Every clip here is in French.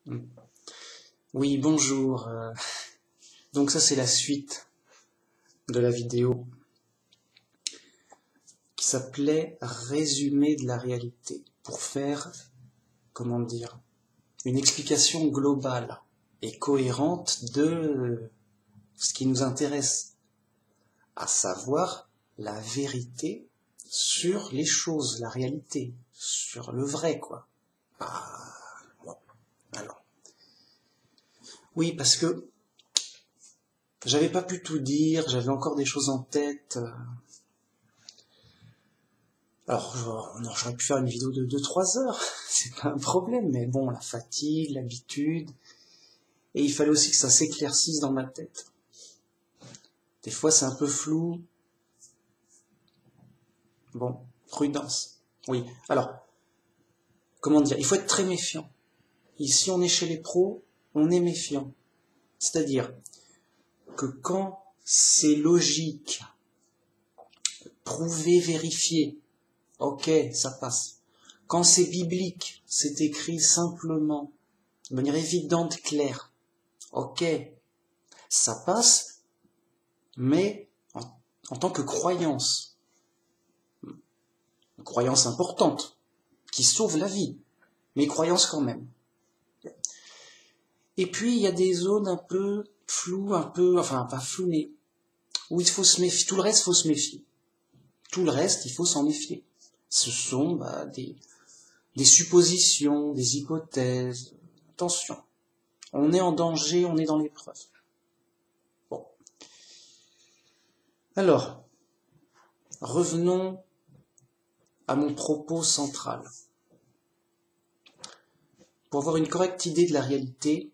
Mm. Oui, bonjour. Donc ça, c'est la suite de la vidéo qui s'appelait Résumé de la réalité, pour faire, comment dire, une explication globale et cohérente de ce qui nous intéresse, à savoir la vérité sur les choses, la réalité, sur le vrai, quoi. Ah, bon, alors. Oui, parce que j'avais pas pu tout dire, j'avais encore des choses en tête. Alors, non, j'aurais pu faire une vidéo de 2-3 heures, c'est pas un problème, mais bon, la fatigue, l'habitude, et il fallait aussi que ça s'éclaircisse dans ma tête. Des fois, c'est un peu flou. Bon, prudence. Oui, alors, comment dire, il faut être très méfiant. Ici, on est chez les pros, on est méfiant. C'est-à-dire que quand c'est logique, prouvé, vérifié, ok, ça passe. Quand c'est biblique, c'est écrit simplement, de manière évidente, claire, ok, ça passe, mais en tant que croyance, une croyance importante, qui sauve la vie, mais croyance quand même. Et puis, il y a des zones un peu floues, enfin, pas floues, mais où il faut se méfier. Tout le reste, il faut se méfier. Tout le reste, il faut s'en méfier. Ce sont des suppositions, des hypothèses. Attention, on est en danger, on est dans l'épreuve. Bon. Alors, revenons à mon propos central. Pour avoir une correcte idée de la réalité,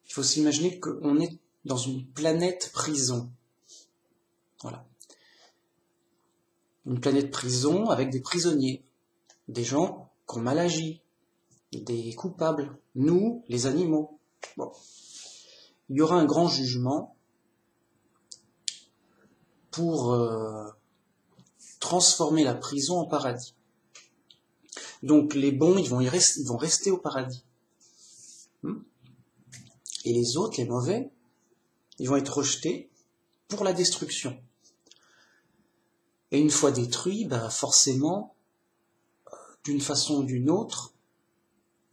il faut s'imaginer qu'on est dans une planète prison. Voilà. Une planète prison avec des prisonniers, des gens qui ont mal agi, des coupables, nous, les animaux. Bon. Il y aura un grand jugement pour transformer la prison en paradis. Donc les bons, ils vont rester au paradis. Et les autres, les mauvais, ils vont être rejetés pour la destruction. Et une fois détruits, forcément, d'une façon ou d'une autre,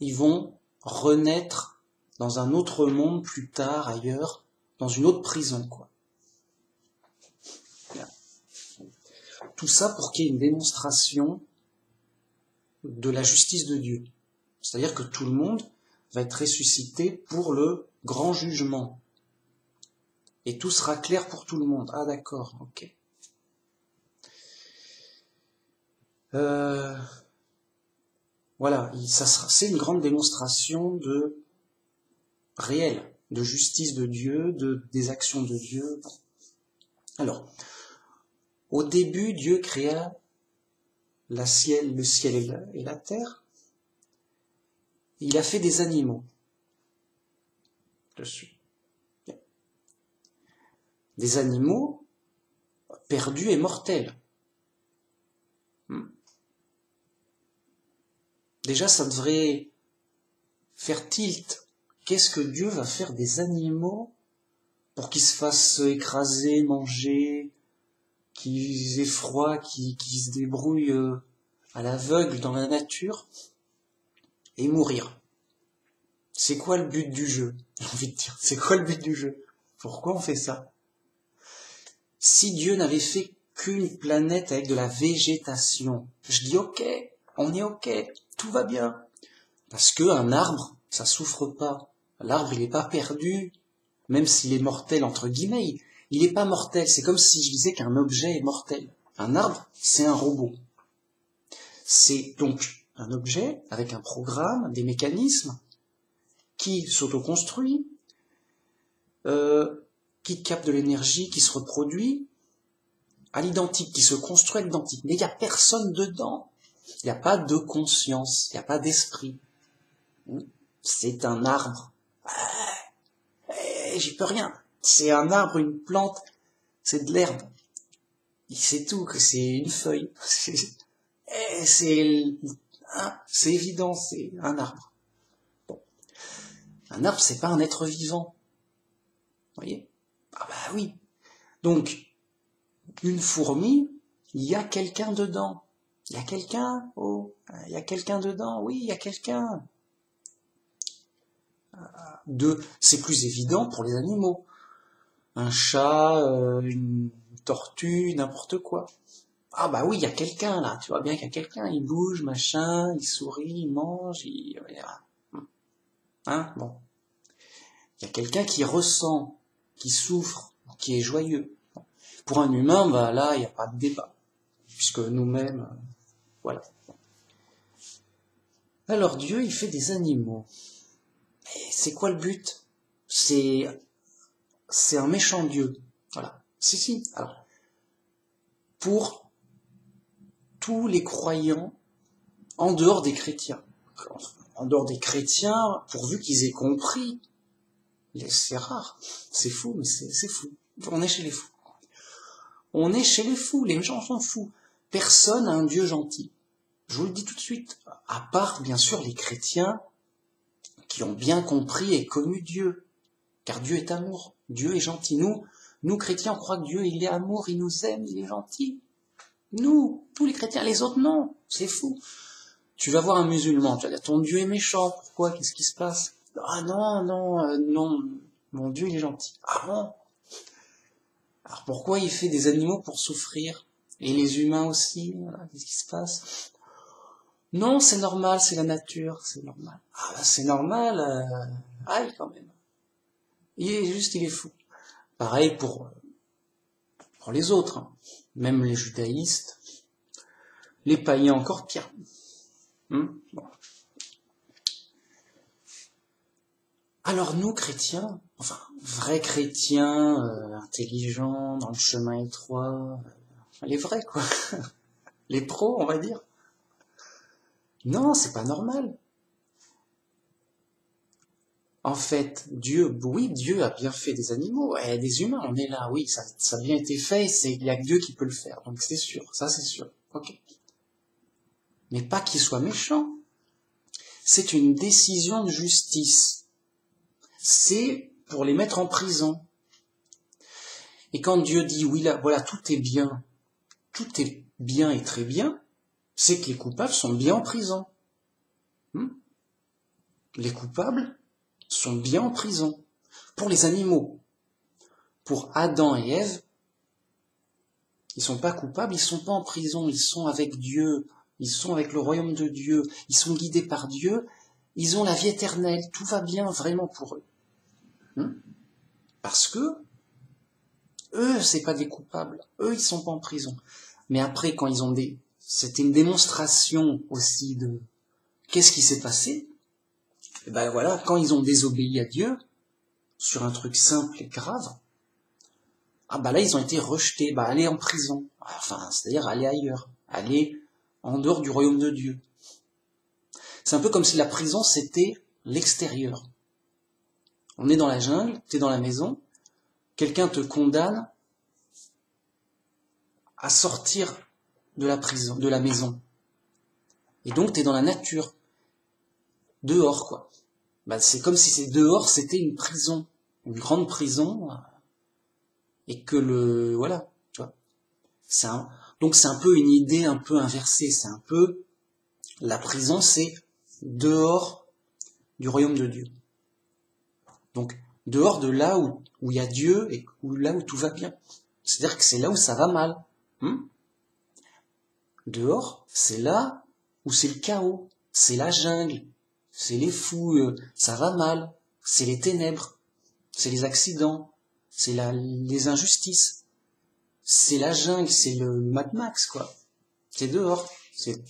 ils vont renaître dans un autre monde plus tard, ailleurs, dans une autre prison, quoi. Tout ça pour qu'il y ait une démonstration de la justice de Dieu. C'est-à-dire que tout le monde va être ressuscité pour le grand jugement. Et tout sera clair pour tout le monde. Ah d'accord, ok. Voilà, c'est une grande démonstration de réel, de justice de Dieu, des actions de Dieu. Alors, au début, Dieu créa le ciel et la terre. Il a fait des animaux dessus. Des animaux perdus et mortels. Déjà, ça devrait faire tilt. Qu'est-ce que Dieu va faire des animaux pour qu'ils se fassent écraser, manger, qu'ils aient froid, qu'ils se débrouillent à l'aveugle dans la nature et mourir? C'est quoi le but du jeu? J'ai envie de dire, c'est quoi le but du jeu? Pourquoi on fait ça? Si Dieu n'avait fait qu'une planète avec de la végétation, je dis ok, on est ok, tout va bien. Parce que un arbre, ça souffre pas. L'arbre, il n'est pas perdu, même s'il est mortel entre guillemets. Il n'est pas mortel. C'est comme si je disais qu'un objet est mortel. Un arbre, c'est un robot. C'est donc un objet avec un programme, des mécanismes qui s'autoconstruit, qui capte de l'énergie, qui se reproduit à l'identique, qui se construit à l'identique. Mais il n'y a personne dedans. Il n'y a pas de conscience, il n'y a pas d'esprit. C'est un arbre. J'y peux rien. C'est un arbre, une plante, c'est de l'herbe. C'est tout, c'est une feuille. C'est évident, c'est un arbre. Un arbre, c'est pas un être vivant. Vous voyez? Ah bah oui. Donc, une fourmi, il y a quelqu'un dedans. Il y a quelqu'un? Oh, il y a quelqu'un dedans? Oui, il y a quelqu'un. Deux, c'est plus évident pour les animaux. Un chat, une tortue, n'importe quoi. Ah bah oui, il y a quelqu'un là, tu vois bien qu'il y a quelqu'un, il bouge, machin, il sourit, il mange, Hein, bon. Il y a quelqu'un qui ressent, qui souffre, qui est joyeux. Pour un humain, bah là, il n'y a pas de débat, puisque nous-mêmes, voilà. Alors Dieu, il fait des animaux. Et c'est quoi le but? C'est un méchant Dieu. Voilà. Si. Alors, pour tous les croyants, en dehors des chrétiens. En dehors des chrétiens, pourvu qu'ils aient compris. C'est rare. C'est fou, mais c'est fou. On est chez les fous. On est chez les fous. Les gens sont fous. Personne n'a un Dieu gentil. Je vous le dis tout de suite. À part, bien sûr, les chrétiens qui ont bien compris et connu Dieu. Car Dieu est amour. Dieu est gentil. Nous chrétiens, on croit que Dieu, il est amour, il nous aime, il est gentil. Nous, tous les chrétiens, les autres, non. C'est fou. Tu vas voir un musulman, tu vas dire, ton Dieu est méchant. Pourquoi? Qu'est-ce qui se passe? Ah non, mon Dieu, il est gentil. Ah bon? Alors pourquoi il fait des animaux pour souffrir? Et les humains aussi? Voilà, qu'est-ce qui se passe? Non, c'est normal, c'est la nature, c'est normal. Ah bah c'est normal, aïe quand même. Il est fou. Pareil pour les autres, hein. Même les judaïstes, les païens encore pire. Bon. Alors nous, chrétiens, enfin, vrais chrétiens, intelligents, dans le chemin étroit, les vrais quoi, les pros on va dire. Non, c'est pas normal. En fait, Dieu a bien fait des animaux, et des humains, on est là, oui, ça a bien été fait, il y a que Dieu qui peut le faire, donc c'est sûr, ça c'est sûr, ok. Mais pas qu'il soit méchant. C'est une décision de justice. C'est pour les mettre en prison. Et quand Dieu dit, oui, là, voilà, tout est bien et très bien, c'est que les coupables sont bien en prison. Les coupables sont bien en prison. Pour les animaux, pour Adam et Ève, ils sont pas coupables, ils sont pas en prison, ils sont avec Dieu, ils sont avec le royaume de Dieu, ils sont guidés par Dieu, ils ont la vie éternelle, tout va bien vraiment pour eux. Parce que eux, c'est pas des coupables, eux, ils sont pas en prison. Mais après, quand ils ont c'était une démonstration aussi de qu'est-ce qui s'est passé. Et ben voilà, quand ils ont désobéi à Dieu, sur un truc simple et grave, ah bah là, ils ont été rejetés, aller en prison. Enfin, c'est-à-dire aller ailleurs, aller en dehors du royaume de Dieu. C'est un peu comme si la prison, c'était l'extérieur. On est dans la jungle, t'es dans la maison, quelqu'un te condamne à sortir de la prison, de la maison. Et donc, t'es dans la nature. Dehors, quoi. C'est comme si dehors, c'était une prison. Une grande prison. Et que voilà, tu vois. Donc, c'est un peu une idée un peu inversée. C'est un peu, la prison, c'est dehors du royaume de Dieu. Donc, dehors de là où il y a Dieu et là où tout va bien. C'est-à-dire que c'est là où ça va mal. Dehors, c'est là où c'est le chaos. C'est la jungle. C'est les fous. Ça va mal. C'est les ténèbres. C'est les accidents. C'est les injustices. C'est la jungle. C'est le Mad Max, quoi. C'est dehors. C'est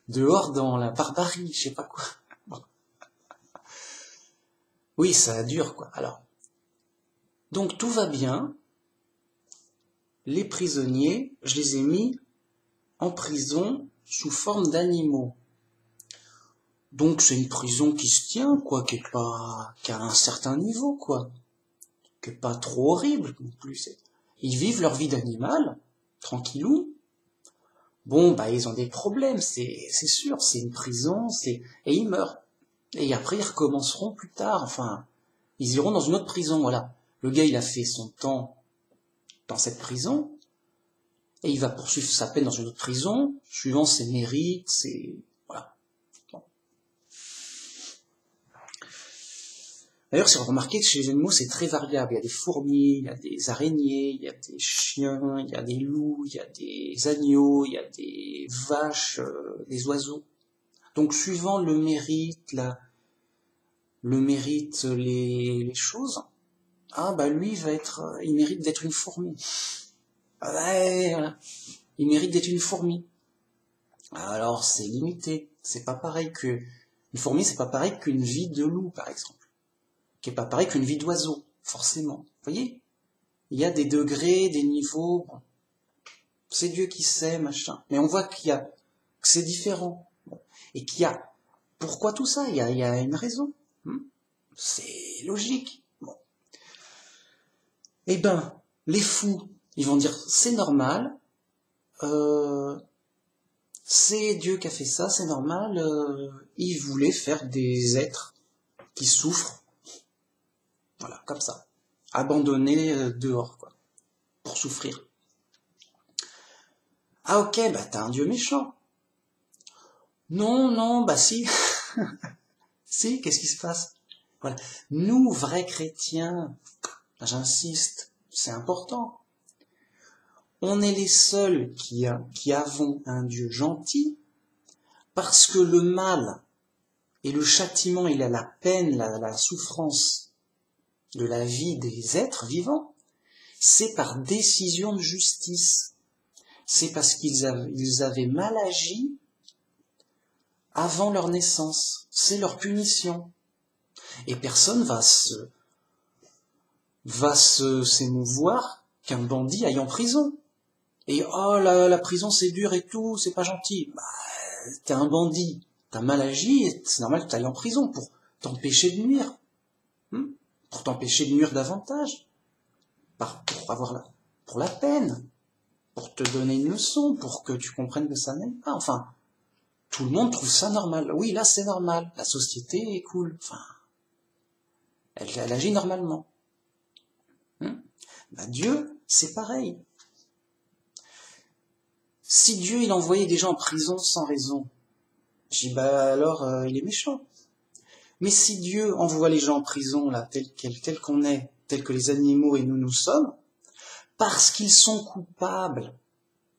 dehors dans la barbarie. Je sais pas quoi. Bon. Oui, ça dure, quoi. Alors. Donc, tout va bien. Les prisonniers, je les ai mis en prison sous forme d'animaux. Donc c'est une prison qui se tient, quoi, qui a un certain niveau, quoi, qui est pas trop horrible non plus. Ils vivent leur vie d'animal, tranquillou. Bon, ils ont des problèmes, c'est sûr, c'est une prison, et ils meurent. Et après, ils recommenceront plus tard. Enfin, ils iront dans une autre prison, voilà. Le gars, il a fait son temps dans cette prison, et il va poursuivre sa peine dans une autre prison, suivant ses mérites, voilà. Bon. D'ailleurs, si vous remarquez que chez les animaux, c'est très variable. Il y a des fourmis, il y a des araignées, il y a des chiens, il y a des loups, il y a des agneaux, il y a des vaches, des oiseaux. Donc, suivant le mérite, les choses, ah bah lui il mérite d'être une fourmi. Ouais, voilà. Il mérite d'être une fourmi. Alors c'est limité. C'est pas pareil que une fourmi, c'est pas pareil qu'une vie de loup, par exemple, qui est pas pareil qu'une vie d'oiseau, forcément. Vous voyez, il y a des degrés, des niveaux. Bon. C'est Dieu qui sait, machin. Mais on voit que c'est différent. Bon. Et pourquoi tout ça? Il y a une raison. C'est logique. Bon. Eh ben, les fous, ils vont dire c'est normal, c'est Dieu qui a fait ça, c'est normal, il voulait faire des êtres qui souffrent, voilà, comme ça, abandonnés dehors, quoi, pour souffrir. Ah ok, bah t'as un Dieu méchant. Non, bah si, si, qu'est-ce qui se passe? Voilà, nous, vrais chrétiens, j'insiste, c'est important. On est les seuls qui avons un Dieu gentil, parce que le mal et le châtiment et la peine, la souffrance de la vie des êtres vivants, c'est par décision de justice. C'est parce qu'ils avaient mal agi avant leur naissance. C'est leur punition. Et personne va s'émouvoir qu'un bandit aille en prison. Et oh la prison c'est dur et tout, c'est pas gentil. Bah, t'es un bandit, t'as mal agi, et c'est normal que t'ailles en prison pour t'empêcher de nuire. Pour t'empêcher de nuire davantage. Pour la peine. Pour te donner une leçon, pour que tu comprennes que ça n'aime pas. Enfin, tout le monde trouve ça normal. Oui, là c'est normal. La société est cool. Enfin, elle agit normalement. Bah, Dieu, c'est pareil. Si Dieu, il envoyait des gens en prison sans raison, je dis, bah alors, il est méchant. Mais si Dieu envoie les gens en prison, là, tels qu'on est, tels que les animaux et nous sommes, parce qu'ils sont coupables,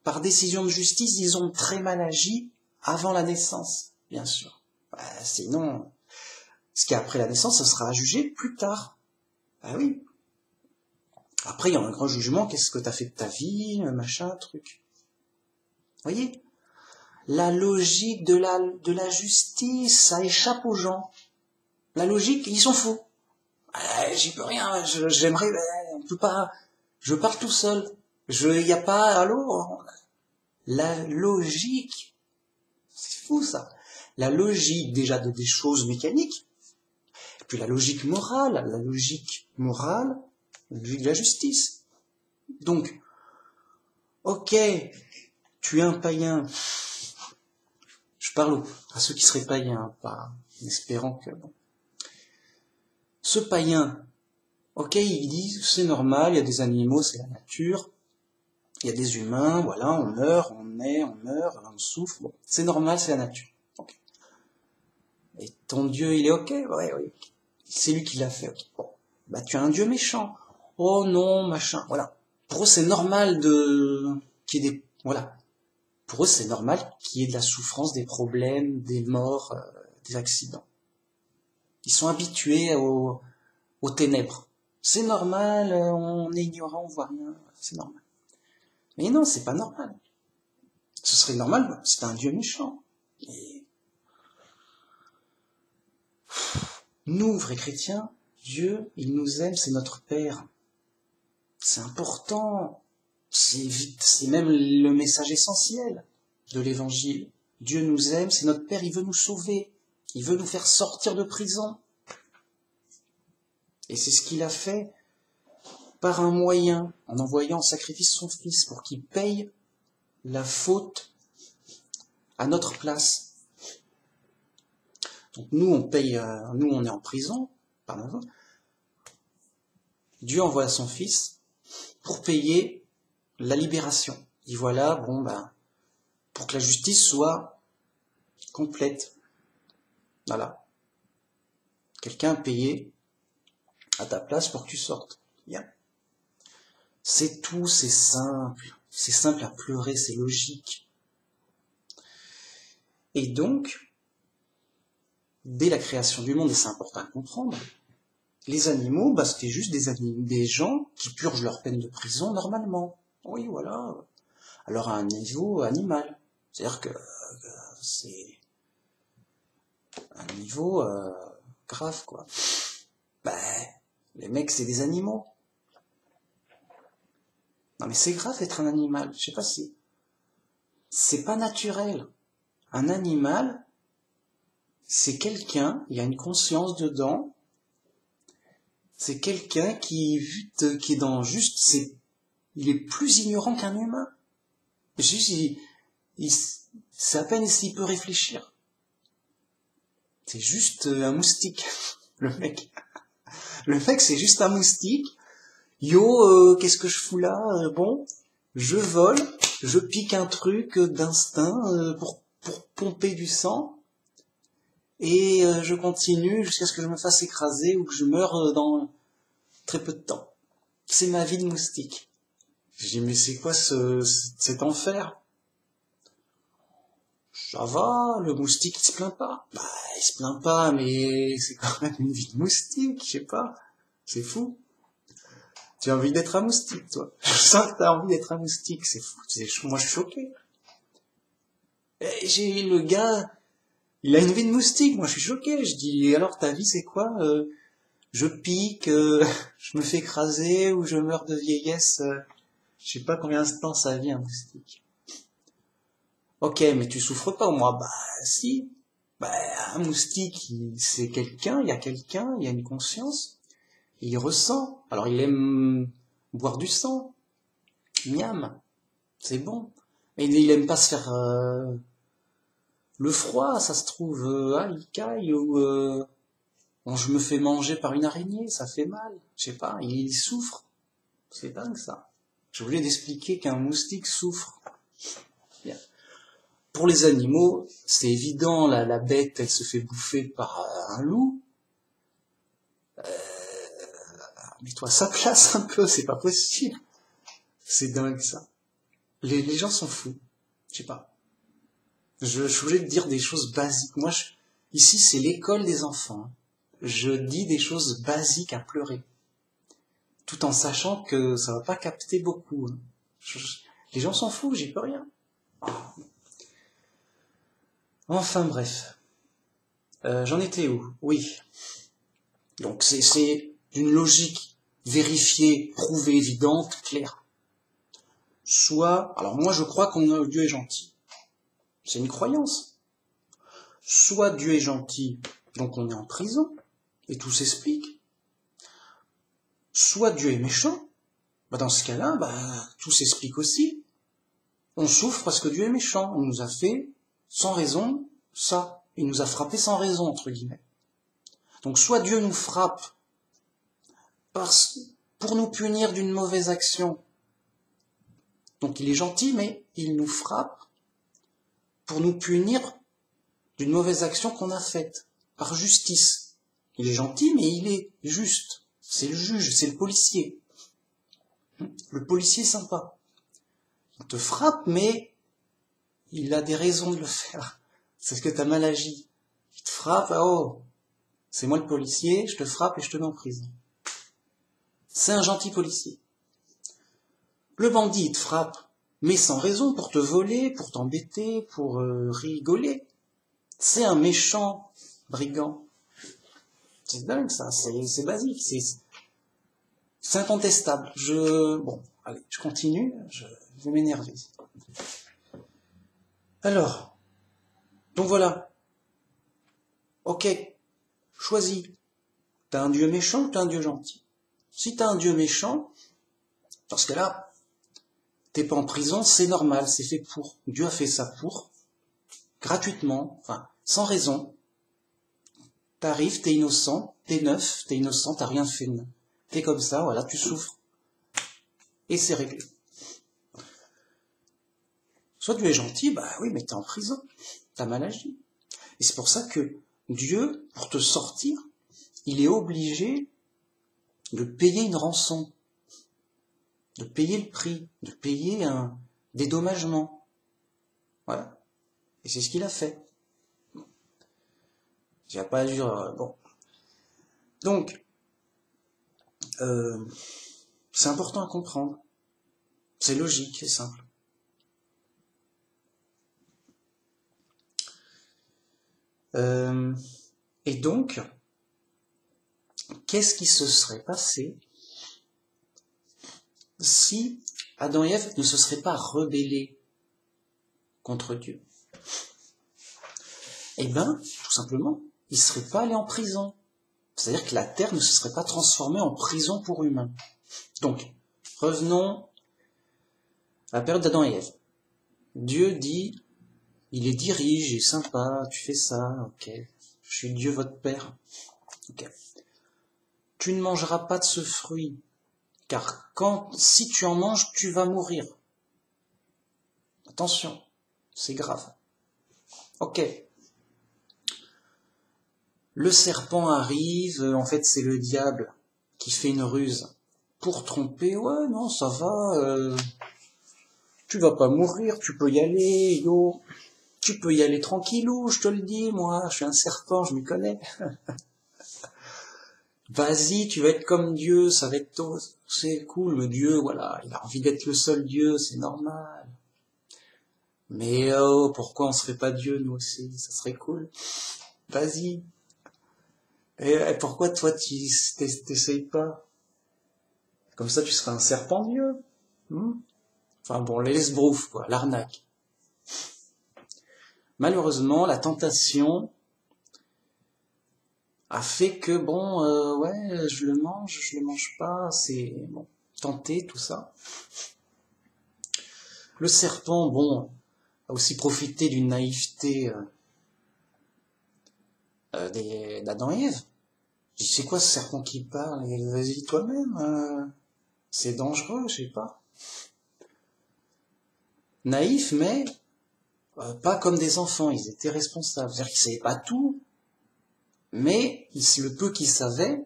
par décision de justice, ils ont très mal agi avant la naissance, bien sûr. Bah, sinon, ce qui est après la naissance, ça sera jugé plus tard. Ah oui. Après, il y a un grand jugement, qu'est-ce que t'as fait de ta vie, machin, truc. Voyez, la logique de la justice, ça échappe aux gens. La logique, ils s'en foutent. J'y peux rien, j'aimerais, on peut pas, je pars tout seul. Y a pas, allô? La logique, c'est fou ça. La logique déjà des choses mécaniques, et puis la logique morale, la logique de la justice. Donc, ok, tu es un païen. Je parle à ceux qui seraient païens, pas en espérant que... Bon. Ce païen, ok, il dit, c'est normal, il y a des animaux, c'est la nature, il y a des humains, voilà, on meurt, on meurt, on souffre, bon, c'est normal, c'est la nature. Okay. Et ton Dieu, il est ok? Ouais, oui. C'est lui qui l'a fait, okay. Bon, bah tu as un Dieu méchant. Oh non, machin, voilà. Pour eux, c'est normal qu'il y ait des... Voilà. Pour eux, c'est normal qu'il y ait de la souffrance, des problèmes, des morts, des accidents. Ils sont habitués aux ténèbres. C'est normal, on est ignorant, on voit rien, c'est normal. Mais non, c'est pas normal. Ce serait normal, c'est un Dieu méchant. Et... Nous, vrais chrétiens, Dieu, il nous aime, c'est notre Père. C'est important. C'est même le message essentiel de l'Évangile. Dieu nous aime, c'est notre Père, il veut nous sauver. Il veut nous faire sortir de prison. Et c'est ce qu'il a fait par un moyen, en envoyant en sacrifice son Fils pour qu'il paye la faute à notre place. Donc nous, on paye, nous, on est en prison, par exemple. Dieu envoie son Fils pour payer la libération. Il dit voilà, bon, ben, pour que la justice soit complète. Voilà. Quelqu'un a payé à ta place pour que tu sortes. Bien. C'est tout, c'est simple. C'est simple à pleurer, c'est logique. Et donc, dès la création du monde, et c'est important à comprendre, les animaux, bah, c'était juste des gens qui purgent leur peine de prison normalement. Oui, voilà. Alors à un niveau animal. C'est-à-dire que c'est un niveau grave, quoi. Ben, les mecs, c'est des animaux. Non mais c'est grave d'être un animal. Je sais pas si... C'est pas naturel. Un animal, c'est quelqu'un, il y a une conscience dedans, c'est quelqu'un qui est dans juste... il est plus ignorant qu'un humain. Juste, c'est à peine s'il peut réfléchir. C'est juste un moustique, le mec. Le mec, c'est juste un moustique. Yo, qu'est-ce que je fous là? Bon, je vole, je pique un truc d'instinct pour pomper du sang, et je continue jusqu'à ce que je me fasse écraser ou que je meure dans très peu de temps. C'est ma vie de moustique. Je dis, mais c'est quoi cet enfer? Ça va, le moustique, il se plaint pas. Bah, il se plaint pas, mais c'est quand même une vie de moustique, je sais pas. C'est fou. Tu as envie d'être un moustique, toi. Je sens que t'as envie d'être un moustique, c'est fou. Moi, je suis choqué. Et le gars, il a une vie de moustique, moi, je suis choqué. Je dis, alors, ta vie, c'est quoi? Je pique, je me fais écraser, ou je meurs de vieillesse. Je sais pas combien de temps ça vit, un moustique. Ok, mais tu souffres pas, moi. Bah, si. Bah, un moustique, c'est quelqu'un, il y a une conscience. Il ressent. Alors, il aime boire du sang. Miam. C'est bon. Mais il aime pas se faire le froid, ça se trouve. Il caille, ou bon, je me fais manger par une araignée, ça fait mal. Je sais pas, il souffre. C'est dingue, ça. J'ai oublié d'expliquer qu'un moustique souffre. Bien. Pour les animaux, c'est évident, la bête, elle se fait bouffer par un loup. Mets-toi à sa place un peu, c'est pas possible. C'est dingue, ça. Les gens sont fous. Je sais pas. Je suis obligé de dire des choses basiques. Moi, ici, c'est l'école des enfants. Je dis des choses basiques à pleurer. Tout en sachant que ça va pas capter beaucoup. Les gens s'en foutent, j'y peux rien. Enfin bref. J'en étais où? Oui. Donc c'est d'une logique vérifiée, prouvée, évidente, claire. Soit, alors moi je crois qu'on Dieu est gentil. C'est une croyance. Soit Dieu est gentil, donc on est en prison, et tout s'explique. Soit Dieu est méchant, bah dans ce cas-là, tout s'explique aussi. On souffre parce que Dieu est méchant. On nous a fait, sans raison, ça. Il nous a frappé sans raison, entre guillemets. Donc soit Dieu nous frappe pour nous punir d'une mauvaise action. Donc il est gentil, mais il nous frappe pour nous punir d'une mauvaise action qu'on a faite, par justice. Il est gentil, mais il est juste. C'est le juge, c'est le policier. Le policier est sympa. Il te frappe, mais il a des raisons de le faire. C'est ce que t'as mal agi. Il te frappe, c'est moi le policier, je te frappe et je te mets en prison. C'est un gentil policier. Le bandit, il te frappe, mais sans raison, pour te voler, pour t'embêter, pour rigoler. C'est un méchant brigand. C'est dingue, ça, c'est basique, c'est incontestable. Bon, allez, je continue, je vais m'énerver. Alors, donc voilà. Ok, choisis. T'as un Dieu méchant ou t'as un Dieu gentil? Si t'as un Dieu méchant, parce que là, t'es pas en prison, c'est normal, c'est fait pour. Dieu a fait ça pour, gratuitement, enfin, sans raison. T'arrives, t'es innocent, t'es neuf, t'es innocent, t'as rien fait. T'es comme ça, voilà, tu souffres. Et c'est réglé. Soit tu es gentil, bah oui, mais t'es en prison. T'as mal agi. Et c'est pour ça que Dieu, pour te sortir, il est obligé de payer une rançon, de payer le prix, de payer un dédommagement. Voilà. Et c'est ce qu'il a fait. Il n'a pas dû... bon. Donc, c'est important à comprendre. C'est logique, c'est simple. Et donc, qu'est-ce qui se serait passé si Adam et Ève ne se seraient pas rebellés contre Dieu? Eh bien, tout simplement, ils ne seraient pas allés en prison. C'est-à-dire que la terre ne se serait pas transformée en prison pour humains. Donc, revenons à la période d'Adam et Ève. Dieu dit, il les dirige, il est sympa, tu fais ça, ok, je suis Dieu votre Père. Ok. Tu ne mangeras pas de ce fruit, car si tu en manges, tu vas mourir. Attention, c'est grave. Ok. Le serpent arrive, en fait c'est le diable qui fait une ruse pour tromper. Ouais, non, ça va, tu vas pas mourir, tu peux y aller, yo. Tu peux y aller tranquillou, je te le dis, moi, je suis un serpent, je m'y connais. Vas-y, tu vas être comme Dieu, ça va être tôt, c'est cool, mais Dieu, voilà, il a envie d'être le seul Dieu, c'est normal. Mais oh, pourquoi on serait pas Dieu, nous aussi, ça serait cool. Vas-y. Et pourquoi toi, t'essayes pas? Comme ça, tu seras un serpent Dieu. Enfin bon, l'esbrouf, quoi, l'arnaque. Malheureusement, la tentation a fait que, bon, ouais, je le mange pas, c'est, bon, tenté, tout ça. Le serpent, bon, a aussi profité d'une naïveté d'Adam et Ève. Je dis, c'est quoi ce serpent qui parle? Vas-y toi-même, c'est dangereux, je sais pas. Naïf, mais pas comme des enfants, ils étaient responsables. C'est-à-dire qu'ils savaient pas tout, mais le peu qu'ils savaient,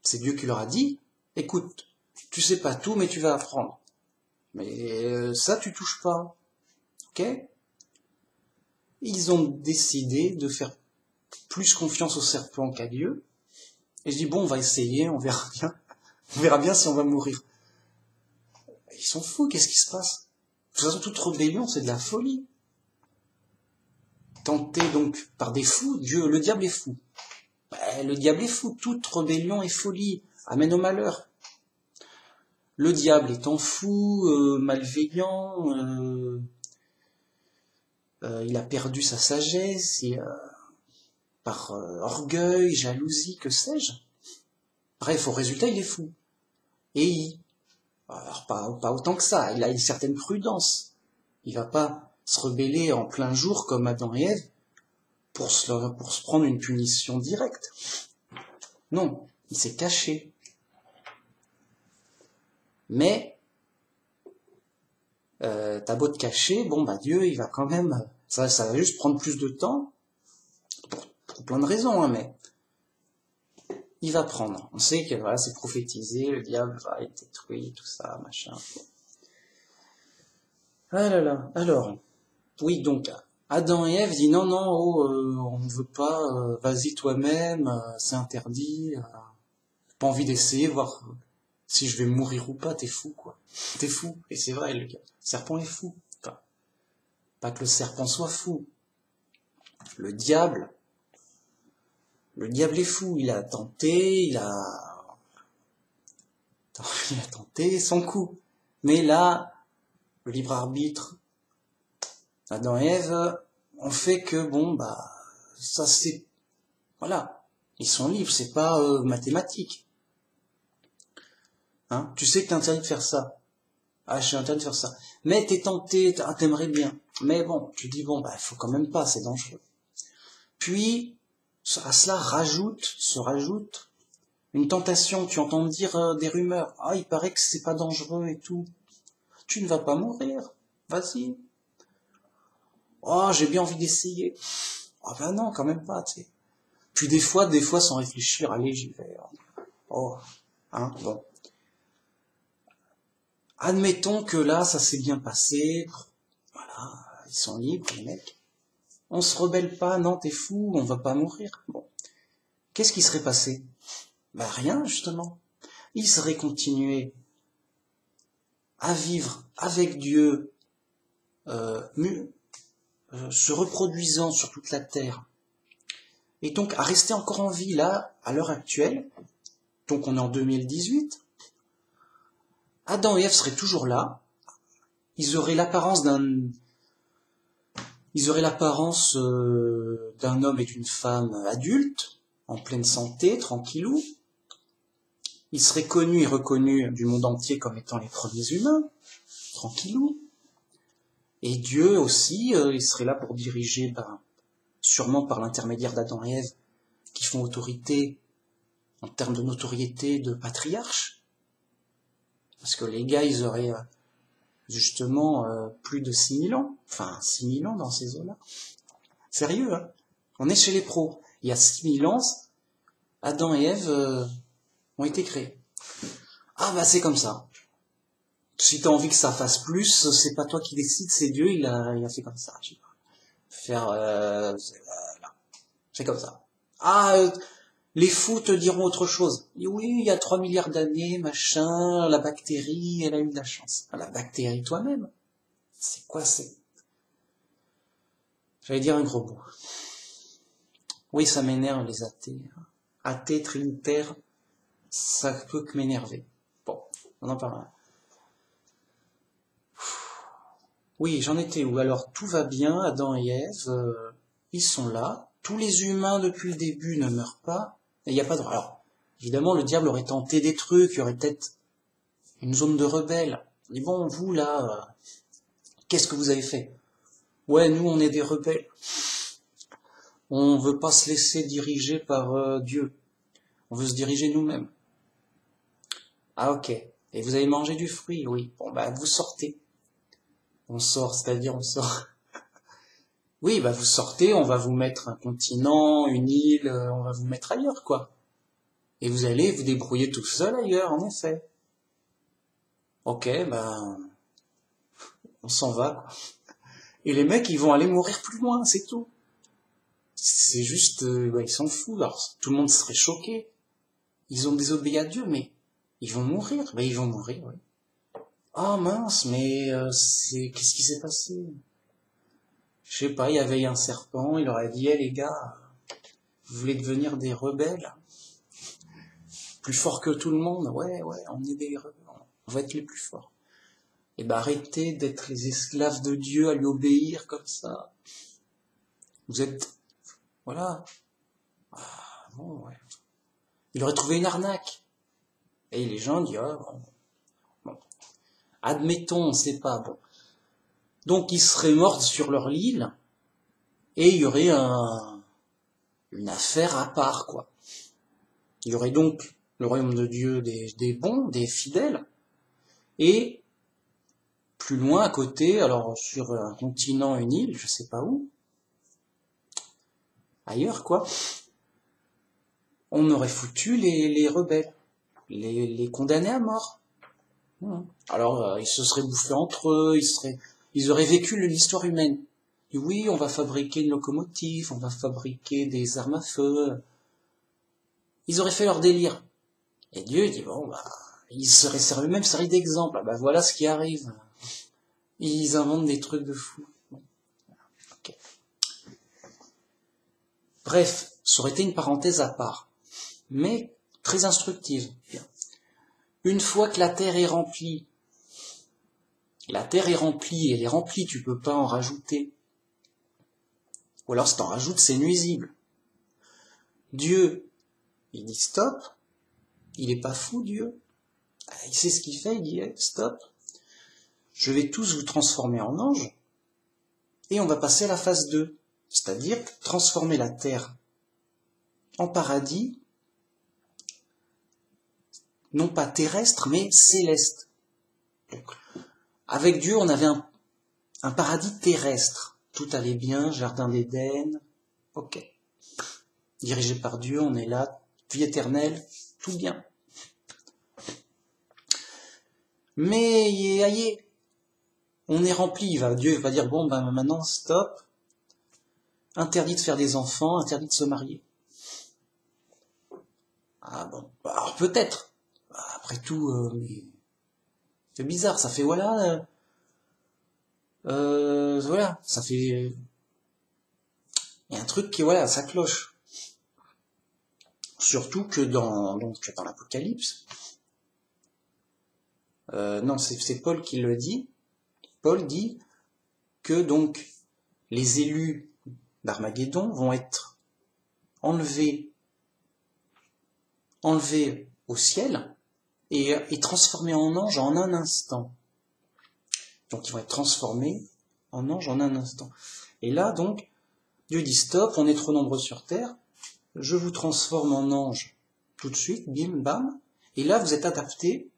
c'est Dieu qui leur a dit, écoute, tu sais pas tout, mais tu vas apprendre. Mais ça, tu touches pas. Ok? Ils ont décidé de faire plus confiance au serpent qu'à Dieu. Et je dis, bon, on va essayer, on verra bien. On verra bien si on va mourir. Ils sont fous, qu'est-ce qui se passe? De toute façon, toute rébellion, c'est de la folie. Tenté donc par des fous, le diable est fou. Le diable est fou, toute rébellion est folie, amène au malheur. Le diable étant fou, malveillant, il a perdu sa sagesse, par orgueil, jalousie, que sais-je. Bref, au résultat, il est fou. Et alors pas autant que ça, il a une certaine prudence. Il va pas se rebeller en plein jour comme Adam et Ève pour se prendre une punition directe. Non, il s'est caché. Mais t'as beau te cacher, bon bah Dieu il va quand même, ça va juste prendre plus de temps pour plein de raisons, hein, mais il va prendre. On sait que voilà, c'est prophétisé, le diable va être détruit, tout ça, machin. Ah là là. Alors, oui, donc Adam et Ève disent non, non, on ne veut pas, vas-y toi-même, c'est interdit, pas envie d'essayer, voir si je vais mourir ou pas, t'es fou, quoi. T'es fou. Et c'est vrai, le serpent est fou. Enfin, pas que le serpent soit fou. Le diable est fou, il a tenté tenté son coup. Mais là, le libre arbitre, Adam et Ève, ont fait que, bon, bah, ça c'est, voilà, ils sont libres, c'est pas mathématique. Hein, tu sais que t'es interdit de faire ça. Ah, je suis interdit de faire ça. Mais t'es tenté, t'aimerais bien. Mais bon, tu dis, bon, bah, faut quand même pas, c'est dangereux. Puis, à cela se rajoute une tentation. Tu entends dire des rumeurs. Ah, il paraît que c'est pas dangereux et tout. Tu ne vas pas mourir. Vas-y. Oh, j'ai bien envie d'essayer. Ah ben non, quand même pas, tu sais. Puis des fois, sans réfléchir, allez, j'y vais. Oh, hein, bon. Admettons que là, ça s'est bien passé. Voilà, ils sont libres, les mecs. On se rebelle pas, non, t'es fou, on va pas mourir. Bon. Qu'est-ce qui serait passé? Ben rien, justement. Ils seraient continués à vivre avec Dieu, se reproduisant sur toute la terre, et donc à rester encore en vie là, à l'heure actuelle. Donc on est en 2018. Adam et Ève seraient toujours là. Ils auraient l'apparence d'un homme et d'une femme adultes, en pleine santé, tranquillou. Ils seraient connus et reconnus du monde entier comme étant les premiers humains, tranquillou. Et Dieu aussi, il serait là pour diriger, sûrement par l'intermédiaire d'Adam et Ève, qui font autorité en termes de notoriété de patriarches. Parce que les gars, ils auraient justement plus de 6000 ans. Enfin, 6000 ans dans ces eaux-là. Sérieux, hein. On est chez les pros. Il y a 6000 ans, Adam et Ève ont été créés. Ah bah c'est comme ça. Si t'as envie que ça fasse plus, c'est pas toi qui décide, c'est Dieu, il a fait comme ça. Tu vois. Faire... c'est comme ça. Ah, les fous te diront autre chose. Oui, il y a 3 milliards d'années, machin, la bactérie, elle a eu de la chance. La bactérie toi-même. C'est quoi, J'allais dire un gros mot. Oui, ça m'énerve, les athées. Athées, trinitaires, ça peut que m'énerver. Bon, on en parlera. Oui, j'en étais où? Alors, tout va bien, Adam et Ève, ils sont là. Tous les humains, depuis le début, ne meurent pas. Et il n'y a pas de... Alors, évidemment, le diable aurait tenté des trucs, il y aurait peut-être une zone de rebelles. Mais bon, vous, là, qu'est-ce que vous avez fait? Ouais, nous, on est des rebelles. On veut pas se laisser diriger par Dieu. On veut se diriger nous-mêmes. Ah, ok. Et vous avez mangé du fruit? Oui. Bon, bah, vous sortez. On sort, c'est-à-dire on sort. Oui, bah, vous sortez, on va vous mettre un continent, une île, on va vous mettre ailleurs, quoi. Et vous allez vous débrouiller tout seul ailleurs, en effet. Ok, ben, on s'en va, quoi. Et les mecs, ils vont aller mourir plus loin, c'est tout. C'est juste, ils s'en foutent. Alors, tout le monde serait choqué. Ils ont désobéi à Dieu, mais ils vont mourir. Ben, ils vont mourir, oui. Ah mince, mais qu'est-ce qui s'est passé? Je sais pas, il y avait un serpent, il leur a dit, les gars, vous voulez devenir des rebelles? Plus forts que tout le monde? Ouais, on est des rebelles, on va être les plus forts. Et ben arrêtez d'être les esclaves de Dieu, à lui obéir comme ça. Vous êtes... Voilà. Ah, bon, ouais. Il aurait trouvé une arnaque. Et les gens disent, bon. Admettons, on sait pas, bon. Donc ils seraient morts sur leur île, et il y aurait une affaire à part, quoi. Il y aurait donc le royaume de Dieu des bons, des fidèles, et plus loin à côté, alors sur un continent, une île, je sais pas où, ailleurs, quoi, on aurait foutu les rebelles, les condamnés à mort. Alors ils se seraient bouffés entre eux, ils auraient vécu l'histoire humaine. Et oui, on va fabriquer une locomotive, on va fabriquer des armes à feu. Ils auraient fait leur délire. Et Dieu dit, bon, bah, ils seraient servis, même servis d'exemple. Bah, voilà ce qui arrive. Ils inventent des trucs de fou. Bon. Okay. Bref, ça aurait été une parenthèse à part. Mais très instructive. Bien. Une fois que la Terre est remplie, elle est remplie, tu peux pas en rajouter. Ou alors si t'en rajoutes, c'est nuisible. Dieu, il dit stop, il est pas fou, Dieu. Il sait ce qu'il fait, il dit stop, je vais tous vous transformer en anges, et on va passer à la phase 2, c'est-à-dire transformer la terre en paradis, non pas terrestre, mais céleste. Donc, avec Dieu, on avait un paradis terrestre. Tout allait bien, jardin d'Éden, ok. Dirigé par Dieu, on est là, vie éternelle, tout bien. Mais aïe, on est rempli, Dieu va dire, bon, ben maintenant, stop, interdit de faire des enfants, interdit de se marier. Ah bon, alors peut-être, après tout, c'est bizarre, ça fait voilà, ça fait, il y a un truc qui, voilà, ça cloche. Surtout que dans l'Apocalypse, non, c'est Paul qui le dit. Paul dit que donc les élus d'Armageddon vont être enlevés au ciel et transformés en anges en un instant. Donc ils vont être transformés en anges en un instant. Et là donc, Dieu dit stop, on est trop nombreux sur terre, je vous transforme en ange tout de suite, bim, bam, et là vous êtes adaptés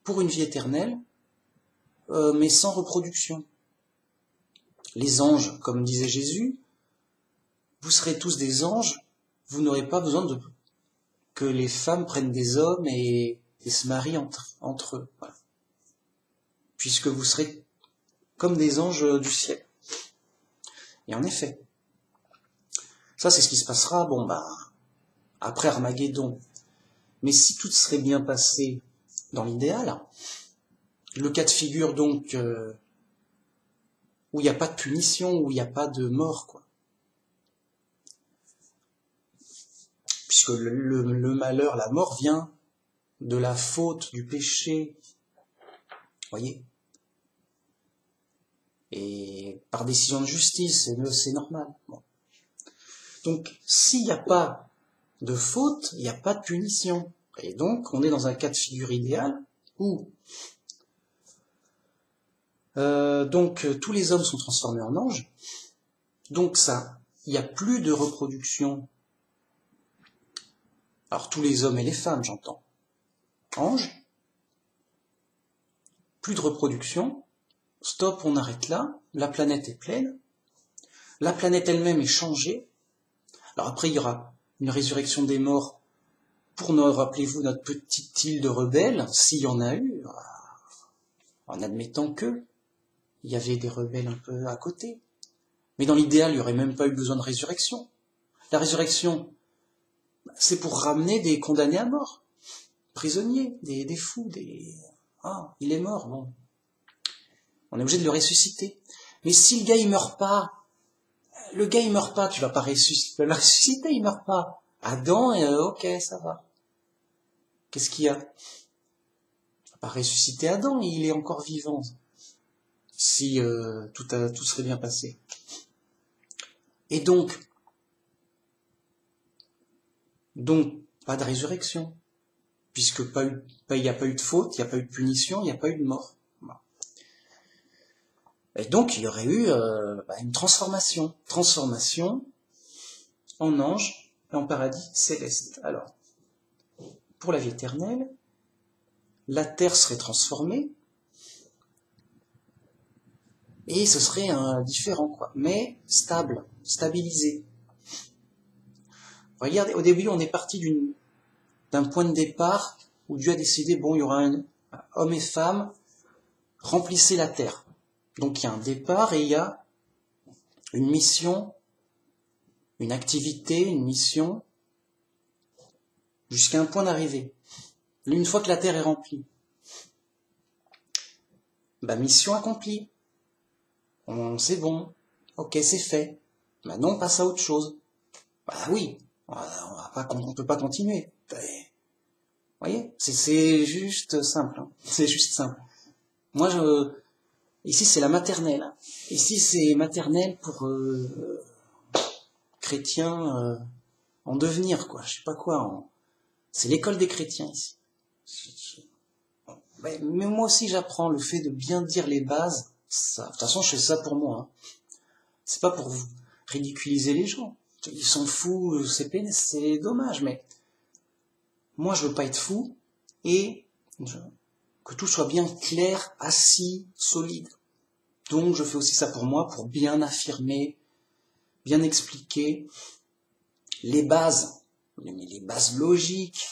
pour une vie éternelle, mais sans reproduction. Les anges, comme disait Jésus, vous serez tous des anges, vous n'aurez pas besoin que les femmes prennent des hommes et se marient entre eux. Voilà. Puisque vous serez comme des anges du ciel. Et en effet, ça c'est ce qui se passera, après Armageddon. Mais si tout serait bien passé dans l'idéal, le cas de figure donc où il n'y a pas de punition, où il n'y a pas de mort, quoi. Puisque le malheur, la mort vient de la faute, du péché, voyez. Et par décision de justice, c'est normal. Bon. Donc, s'il n'y a pas de faute, il n'y a pas de punition. Et donc, on est dans un cas de figure idéal où tous les hommes sont transformés en anges. Donc il n'y a plus de reproduction. Alors tous les hommes et les femmes, j'entends. Anges, plus de reproduction. Stop, on arrête là. La planète est pleine. La planète elle-même est changée. Alors après, il y aura une résurrection des morts pour rappelez-vous, notre petite île de rebelles, s'il y en a eu, en admettant que il y avait des rebelles un peu à côté. Mais dans l'idéal, il n'y aurait même pas eu besoin de résurrection. La résurrection, c'est pour ramener des condamnés à mort, prisonniers, des fous, Ah, il est mort, bon. On est obligé de le ressusciter. Mais si le gars il meurt pas, tu vas pas ressusciter, le ressusciter, il meurt pas. Adam, ok, ça va. Qu'est-ce qu'il y a? Tu vas pas ressusciter Adam, il est encore vivant. Si tout serait bien passé. Et donc, pas de résurrection, puisque il n'y a pas eu de faute, il n'y a pas eu de punition, il n'y a pas eu de mort. Et donc, il y aurait eu une transformation en ange et en paradis céleste. Alors, pour la vie éternelle, la terre serait transformée, et ce serait différent, quoi, mais stabilisé. Regardez, au début, on est parti d'un point de départ où Dieu a décidé, bon, il y aura homme et femme, remplissez la terre. Donc il y a un départ et il y a une mission, une activité, une mission, jusqu'à un point d'arrivée. Une fois que la terre est remplie, mission accomplie. C'est bon, ok, c'est fait. Maintenant on passe à autre chose. Oui, on peut pas continuer. Vous voyez, c'est juste simple. Hein. C'est juste simple. Moi, ici c'est la maternelle. Ici c'est maternelle pour chrétiens en devenir, quoi. Je sais pas quoi. C'est l'école des chrétiens ici. Mais moi aussi j'apprends le fait de bien dire les bases. Ça, de toute façon, je fais ça pour moi. Hein. C'est pas pour vous ridiculiser les gens. Ils sont fous, c'est dommage, mais moi je veux pas être fou et que tout soit bien clair, assis, solide. Donc je fais aussi ça pour moi, pour bien affirmer, bien expliquer les bases logiques,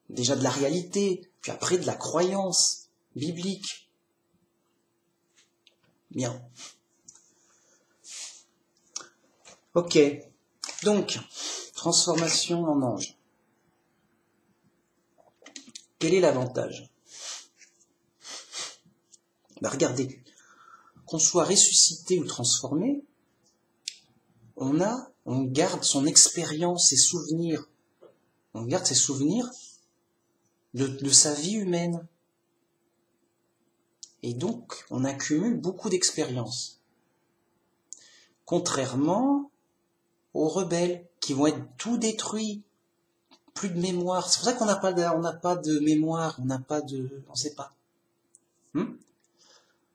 déjà de la réalité, puis après de la croyance biblique. Bien. Ok. Donc, transformation en ange. Quel est l'avantage? Regardez, qu'on soit ressuscité ou transformé, on garde son expérience, ses souvenirs. On garde ses souvenirs de sa vie humaine. Et donc, on accumule beaucoup d'expériences. Contrairement aux rebelles, qui vont être tout détruits, plus de mémoire. C'est pour ça qu'on n'a pas de mémoire, on sait pas.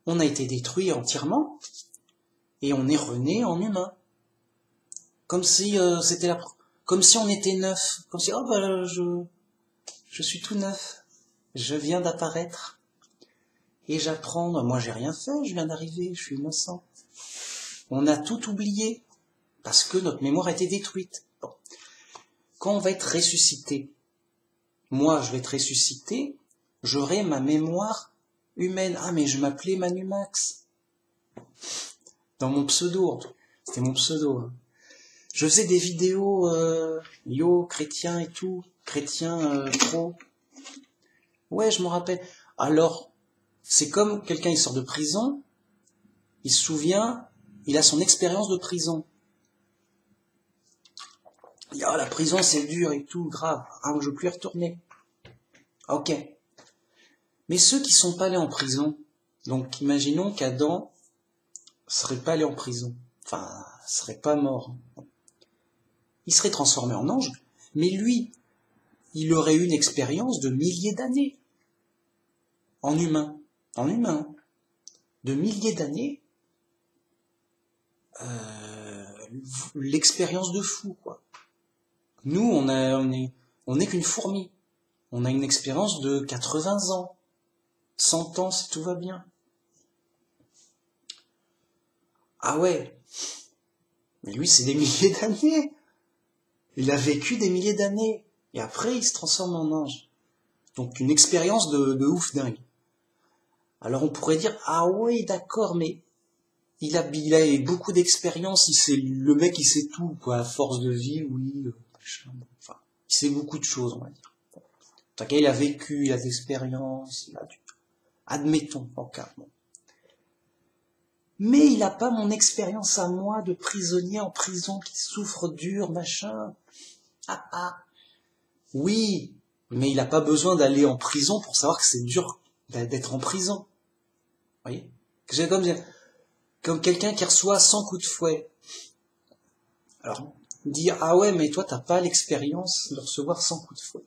On a été détruit entièrement, et on est rené en humain. Comme si comme si on était neuf, comme si je suis tout neuf, je viens d'apparaître et j'apprends. Moi j'ai rien fait, je viens d'arriver, je suis innocent. On a tout oublié parce que notre mémoire a été détruite. Bon. Quand on va être ressuscité, moi je vais être ressuscité, j'aurai ma mémoire humaine. Ah mais je m'appelais Manumax dans mon pseudo, c'était mon pseudo. Je faisais des vidéos chrétien et tout, chrétien pro. Ouais, je me rappelle. Alors, c'est comme quelqu'un il sort de prison, il se souvient, il a son expérience de prison. Il dit, la prison c'est dur et tout, grave. Je veux plus y retourner. Ok. Mais ceux qui sont pas allés en prison, donc imaginons qu'Adam serait pas allé en prison, enfin, serait pas mort. Il serait transformé en ange, mais lui, il aurait eu une expérience de milliers d'années en humain, de milliers d'années, l'expérience de fou, quoi. Nous, on est qu'une fourmi, on a une expérience de 80 ans, 100 ans si tout va bien. Ah ouais, mais lui c'est des milliers d'années. Il a vécu des milliers d'années. Et après, il se transforme en ange. Donc, une expérience de ouf dingue. Alors, on pourrait dire, ah oui, d'accord, mais il a beaucoup d'expérience. Le mec, il sait tout, quoi, à force de vie, oui. Enfin, il sait beaucoup de choses, on va dire. En tout cas, il a vécu, il a d'expérience, admettons, en cas. Bon. Mais il n'a pas mon expérience à moi de prisonnier en prison qui souffre dur, machin. Oui, mais il n'a pas besoin d'aller en prison pour savoir que c'est dur d'être en prison. Vous voyez? C'est comme quelqu'un qui reçoit 100 coups de fouet. Alors, dire, ah ouais, mais toi, t'as pas l'expérience de recevoir 100 coups de fouet.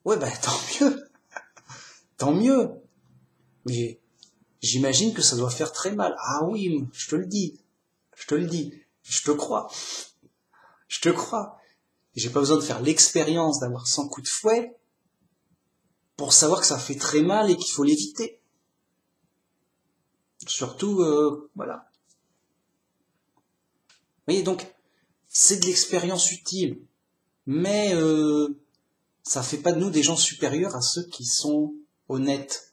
Ouais, tant mieux. Tant mieux. Mais j'imagine que ça doit faire très mal. Ah oui, je te le dis. Je te crois. J'ai pas besoin de faire l'expérience d'avoir 100 coups de fouet pour savoir que ça fait très mal et qu'il faut l'éviter. Surtout, voilà. Vous voyez, donc, c'est de l'expérience utile, mais ça fait pas de nous des gens supérieurs à ceux qui sont honnêtes,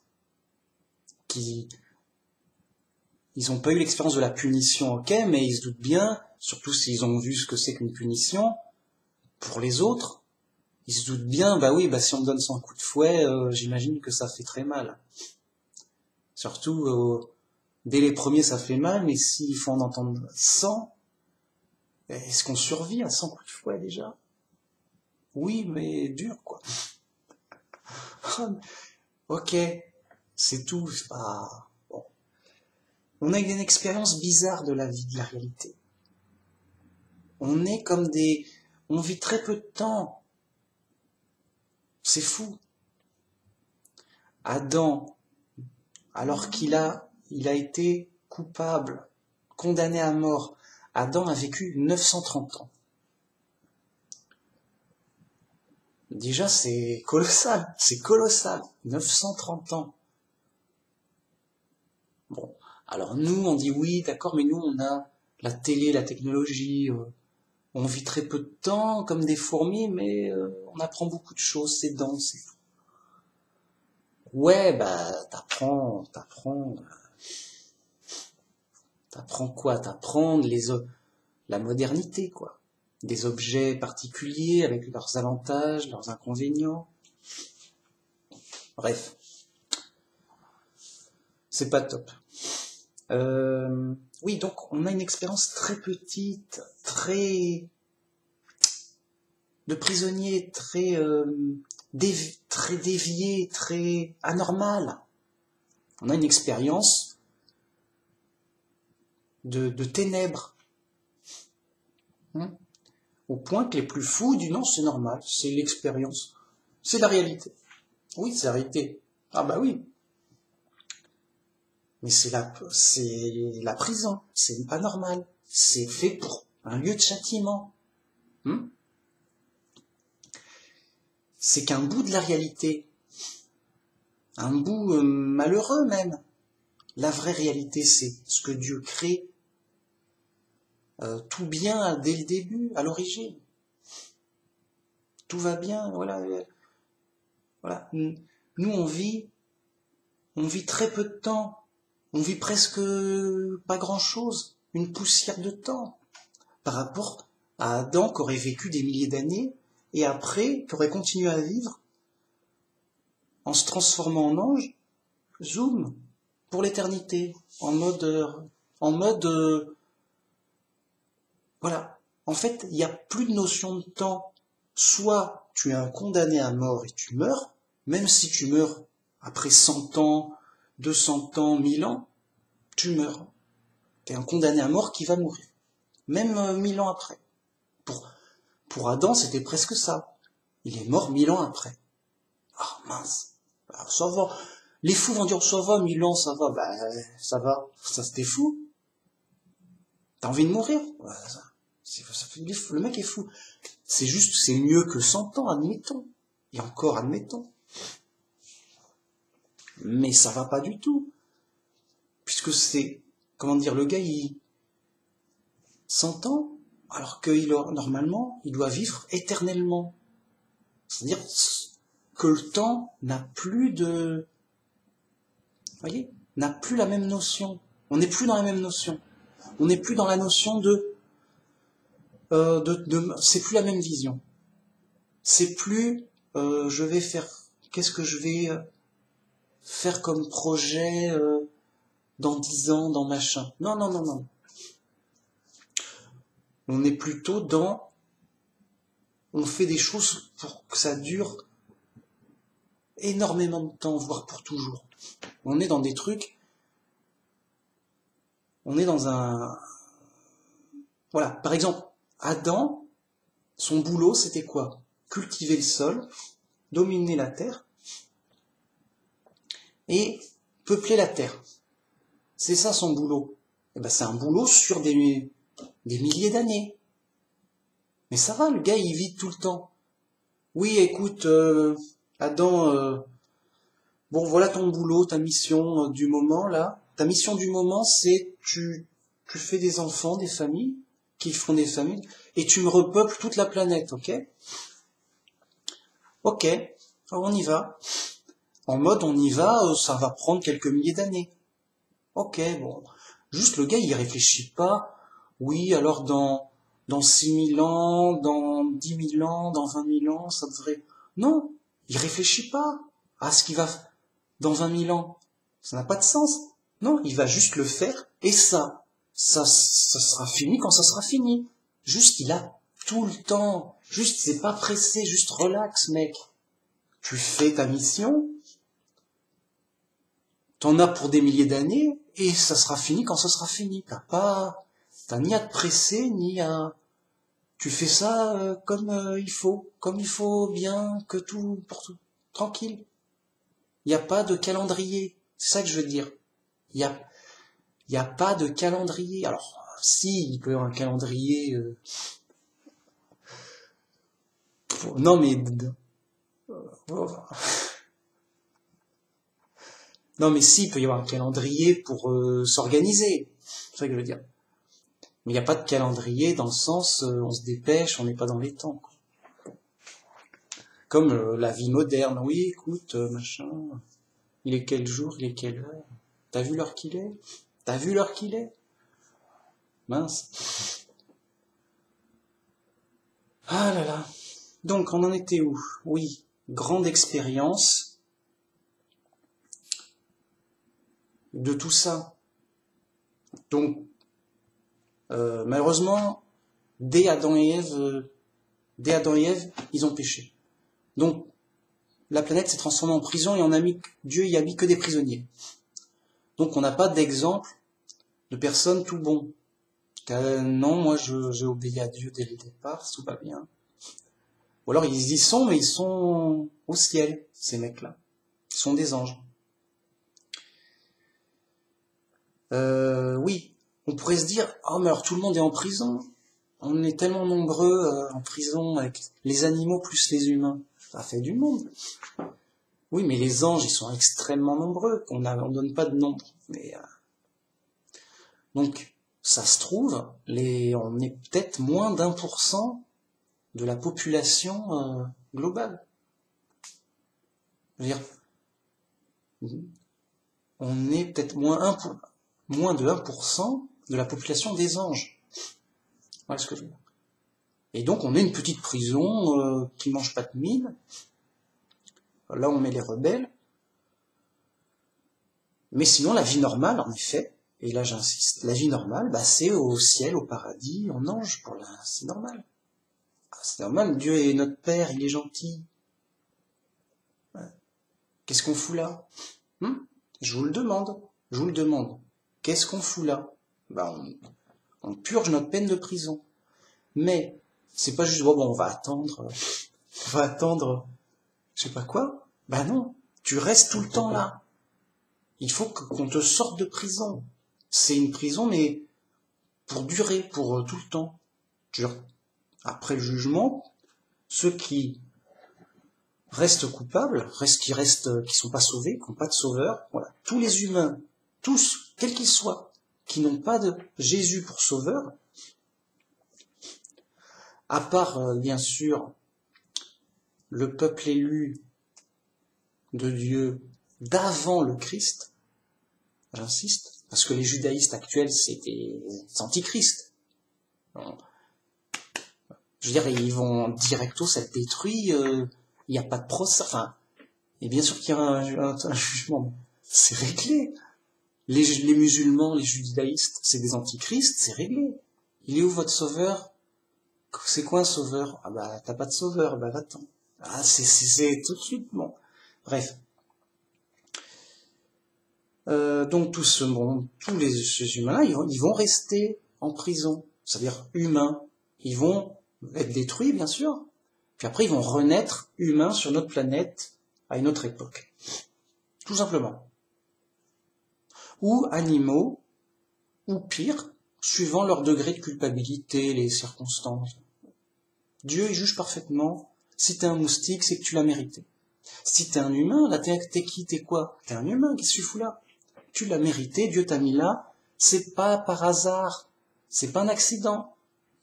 ils ont pas eu l'expérience de la punition, ok, mais ils se doutent bien, surtout s'ils ont vu ce que c'est qu'une punition, pour les autres, ils se doutent bien, si on me donne 100 coups de fouet, j'imagine que ça fait très mal. Surtout, dès les premiers ça fait mal, mais s'il faut en entendre 100, est-ce qu'on survit à 100 coups de fouet déjà? Oui, mais dur, quoi. Ok, c'est tout, c'est pas... Bon. On a une expérience bizarre de la vie, de la réalité. On est comme on vit très peu de temps. C'est fou. Adam, alors qu'il a été coupable, condamné à mort, Adam a vécu 930 ans. Déjà, c'est colossal, c'est colossal. 930 ans. Bon, alors nous, on dit oui, d'accord, mais nous, on a la télé, la technologie, on vit très peu de temps, comme des fourmis, mais on apprend beaucoup de choses, c'est dense. Ouais, bah, t'apprends quoi? T'apprends la modernité, quoi. Des objets particuliers avec leurs avantages, leurs inconvénients. Bref, c'est pas top. Oui, donc on a une expérience très petite, très de prisonnier, très dévié, très anormal. On a une expérience de ténèbres, hein, au point que les plus fous disent non, c'est normal, c'est l'expérience, c'est la réalité. Oui, c'est la réalité. Ah bah oui, mais c'est la prison, c'est pas normal, c'est fait pour un lieu de châtiment. Hein. C'est qu'un bout de la réalité, un bout malheureux même. La vraie réalité, c'est ce que Dieu crée tout bien dès le début, à l'origine. Tout va bien, voilà. Voilà. Nous, on vit très peu de temps. On vit presque pas grand-chose, une poussière de temps, par rapport à Adam qui aurait vécu des milliers d'années, et après, qui aurait continué à vivre en se transformant en ange, zoom, pour l'éternité, en mode, voilà. En fait, il n'y a plus de notion de temps. Soit tu es un condamné à mort et tu meurs, même si tu meurs après 100 ans, 200 ans, 1000 ans, tu meurs. Tu es un condamné à mort qui va mourir. Même 1000 ans après. Pour Adam, c'était presque ça. Il est mort 1000 ans après. Ah mince, ah, ça va. Les fous vont dire ça va, 1000 ans, ça va. Bah, ça va. Ça c'était fou. T'as envie de mourir? Ouais, le mec est fou. C'est juste, c'est mieux que 100 ans, admettons. Et encore, admettons. Mais ça va pas du tout. Puisque c'est, comment dire, le gars, il 100 ans, alors que normalement, il doit vivre éternellement. C'est-à-dire que le temps n'a plus de, vous voyez, n'a plus la même notion. On n'est plus dans la même notion. On n'est plus dans la notion c'est plus la même vision. C'est plus, je vais faire, qu'est-ce que je vais faire comme projet dans 10 ans, dans machin. Non, non, non, non. On est plutôt on fait des choses pour que ça dure énormément de temps, voire pour toujours. On est dans des trucs, on est dans un, voilà. Par exemple, Adam, son boulot, c'était quoi? Cultiver le sol, dominer la terre et peupler la terre. C'est ça son boulot. Et ben, c'est un boulot sur des milliers d'années. Mais ça va, le gars, il vit tout le temps. Oui, écoute, Adam, bon, voilà ton boulot, ta mission du moment, là. Ta mission du moment, c'est tu fais des enfants, des familles, qui font des familles, et tu me repeuples toute la planète, ok? Ok, on y va. En mode, on y va, ça va prendre quelques milliers d'années. Ok, bon. Juste le gars, il réfléchit pas. Oui, alors dans 6000 ans, dans 10 000 ans, dans 20 000 ans, ça devrait... Non, il réfléchit pas à ce qu'il va dans 20 000 ans. Ça n'a pas de sens. Non, il va juste le faire, et ça sera fini quand ça sera fini. Juste, il a tout le temps. Juste, c'est pas pressé, juste relax, mec. Tu fais ta mission, t'en as pour des milliers d'années, et ça sera fini quand ça sera fini. T'as ni à te presser, ni à... Tu fais ça comme il faut bien, que tout, pour tout, tranquille. Il n'y a pas de calendrier. C'est ça que je veux dire. Il y a pas de calendrier. Alors, si, il peut y avoir un calendrier... Non, mais Oh. Non, mais si, il peut y avoir un calendrier pour s'organiser. C'est ça que je veux dire. Mais il n'y a pas de calendrier dans le sens, on se dépêche, on n'est pas dans les temps, quoi. Comme la vie moderne. Oui, écoute, machin, il est quel jour, il est quelle heure? T'as vu l'heure qu'il est? T'as vu l'heure qu'il est? Mince. Ah là là. Donc, on en était où? Oui, grande expérience de tout ça. Donc, malheureusement, dès Adam et Ève, ils ont péché. Donc, la planète s'est transformée en prison et Dieu y a mis que des prisonniers. Donc, on n'a pas d'exemple de personnes tout bon. Non, moi, j'ai obéi à Dieu dès le départ, tout va bien. Ou alors, ils y sont, mais ils sont au ciel, ces mecs-là. Ils sont des anges. Oui, on pourrait se dire, oh, mais alors tout le monde est en prison. On est tellement nombreux en prison avec les animaux plus les humains. Ça fait du monde. Oui, mais les anges, ils sont extrêmement nombreux. On donne pas de nombre. Mais, donc, ça se trouve, on est peut-être moins d'1% de la population globale. Je veux dire, on est peut-être moins de 1% de la population des anges. Voilà ce que je veux dire. Et donc, on est une petite prison qui mange pas de mine. Là, on met les rebelles. Mais sinon, la vie normale, en effet, et là j'insiste, la vie normale, c'est au ciel, au paradis, en ange, c'est normal. C'est normal, Dieu est notre Père, il est gentil. Qu'est-ce qu'on fout là? Je vous le demande. Qu'est-ce qu'on fout là? On purge notre peine de prison. Mais, c'est pas juste, on va attendre, je sais pas quoi. Non, tu restes tout le temps là. Il faut qu'on te sorte de prison. C'est une prison, mais pour durer, pour tout le temps. Après le jugement, ceux qui restent coupables, qui sont pas sauvés, qui n'ont pas de sauveur, voilà. Tous les humains, tous, quels qu'ils soient, qui n'ont pas de Jésus pour sauveur, à part, bien sûr, le peuple élu de Dieu d'avant le Christ, j'insiste, parce que les judaïstes actuels, c'est des antichrists. Je veux dire, ils vont directo, ça détruit, il n'y a pas de procès, et bien sûr qu'il y a un jugement, c'est réglé. Les musulmans, les judaïstes, c'est des antichrists, c'est réglé. Il est où votre sauveur? C'est quoi un sauveur? T'as pas de sauveur, va-t'en. C'est tout de suite, bon. Bref. Donc tous ces humains-là, ils vont rester en prison, c'est-à-dire humains. Ils vont être détruits, bien sûr, puis après ils vont renaître humains sur notre planète à une autre époque. Tout simplement. Ou animaux, ou pire, suivant leur degré de culpabilité, les circonstances. Dieu, il juge parfaitement. Si t'es un moustique, c'est que tu l'as mérité. Si t'es un humain, là, t'es qui, t'es quoi? T'es un humain, qu'est-ce que tu fous là? Tu l'as mérité, Dieu t'a mis là, c'est pas par hasard, c'est pas un accident.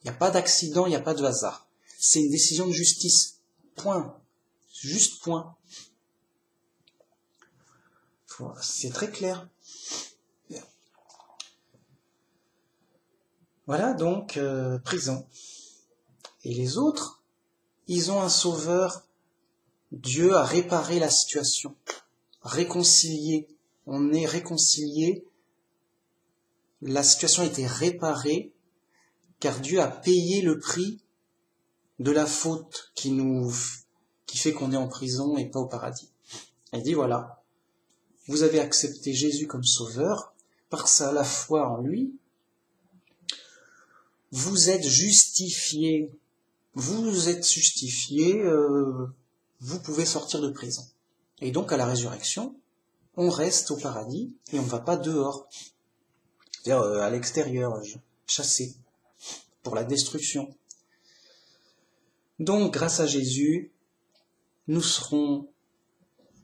Il n'y a pas d'accident, il n'y a pas de hasard. C'est une décision de justice. Point. Juste point. C'est très clair. Voilà donc, prison. Et les autres, ils ont un sauveur. Dieu a réparé la situation. Réconcilié. On est réconcilié. La situation a été réparée car Dieu a payé le prix de la faute qui fait qu'on est en prison et pas au paradis. Il dit voilà, vous avez accepté Jésus comme sauveur, par ça la foi en lui, vous êtes justifiés, vous pouvez sortir de prison. Et donc à la résurrection, on reste au paradis et on ne va pas dehors, c'est-à-dire à l'extérieur, chassé, pour la destruction. Donc grâce à Jésus, nous serons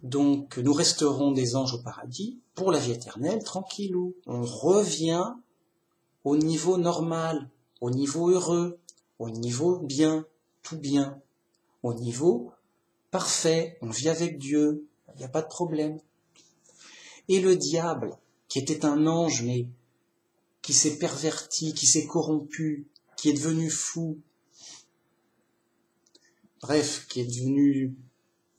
Donc nous resterons des anges au paradis pour la vie éternelle, tranquillou. On revient au niveau normal, au niveau heureux, au niveau bien, tout bien, au niveau parfait, on vit avec Dieu, il n'y a pas de problème. Et le diable, qui était un ange, mais qui s'est perverti, qui s'est corrompu, qui est devenu fou, bref, qui est devenu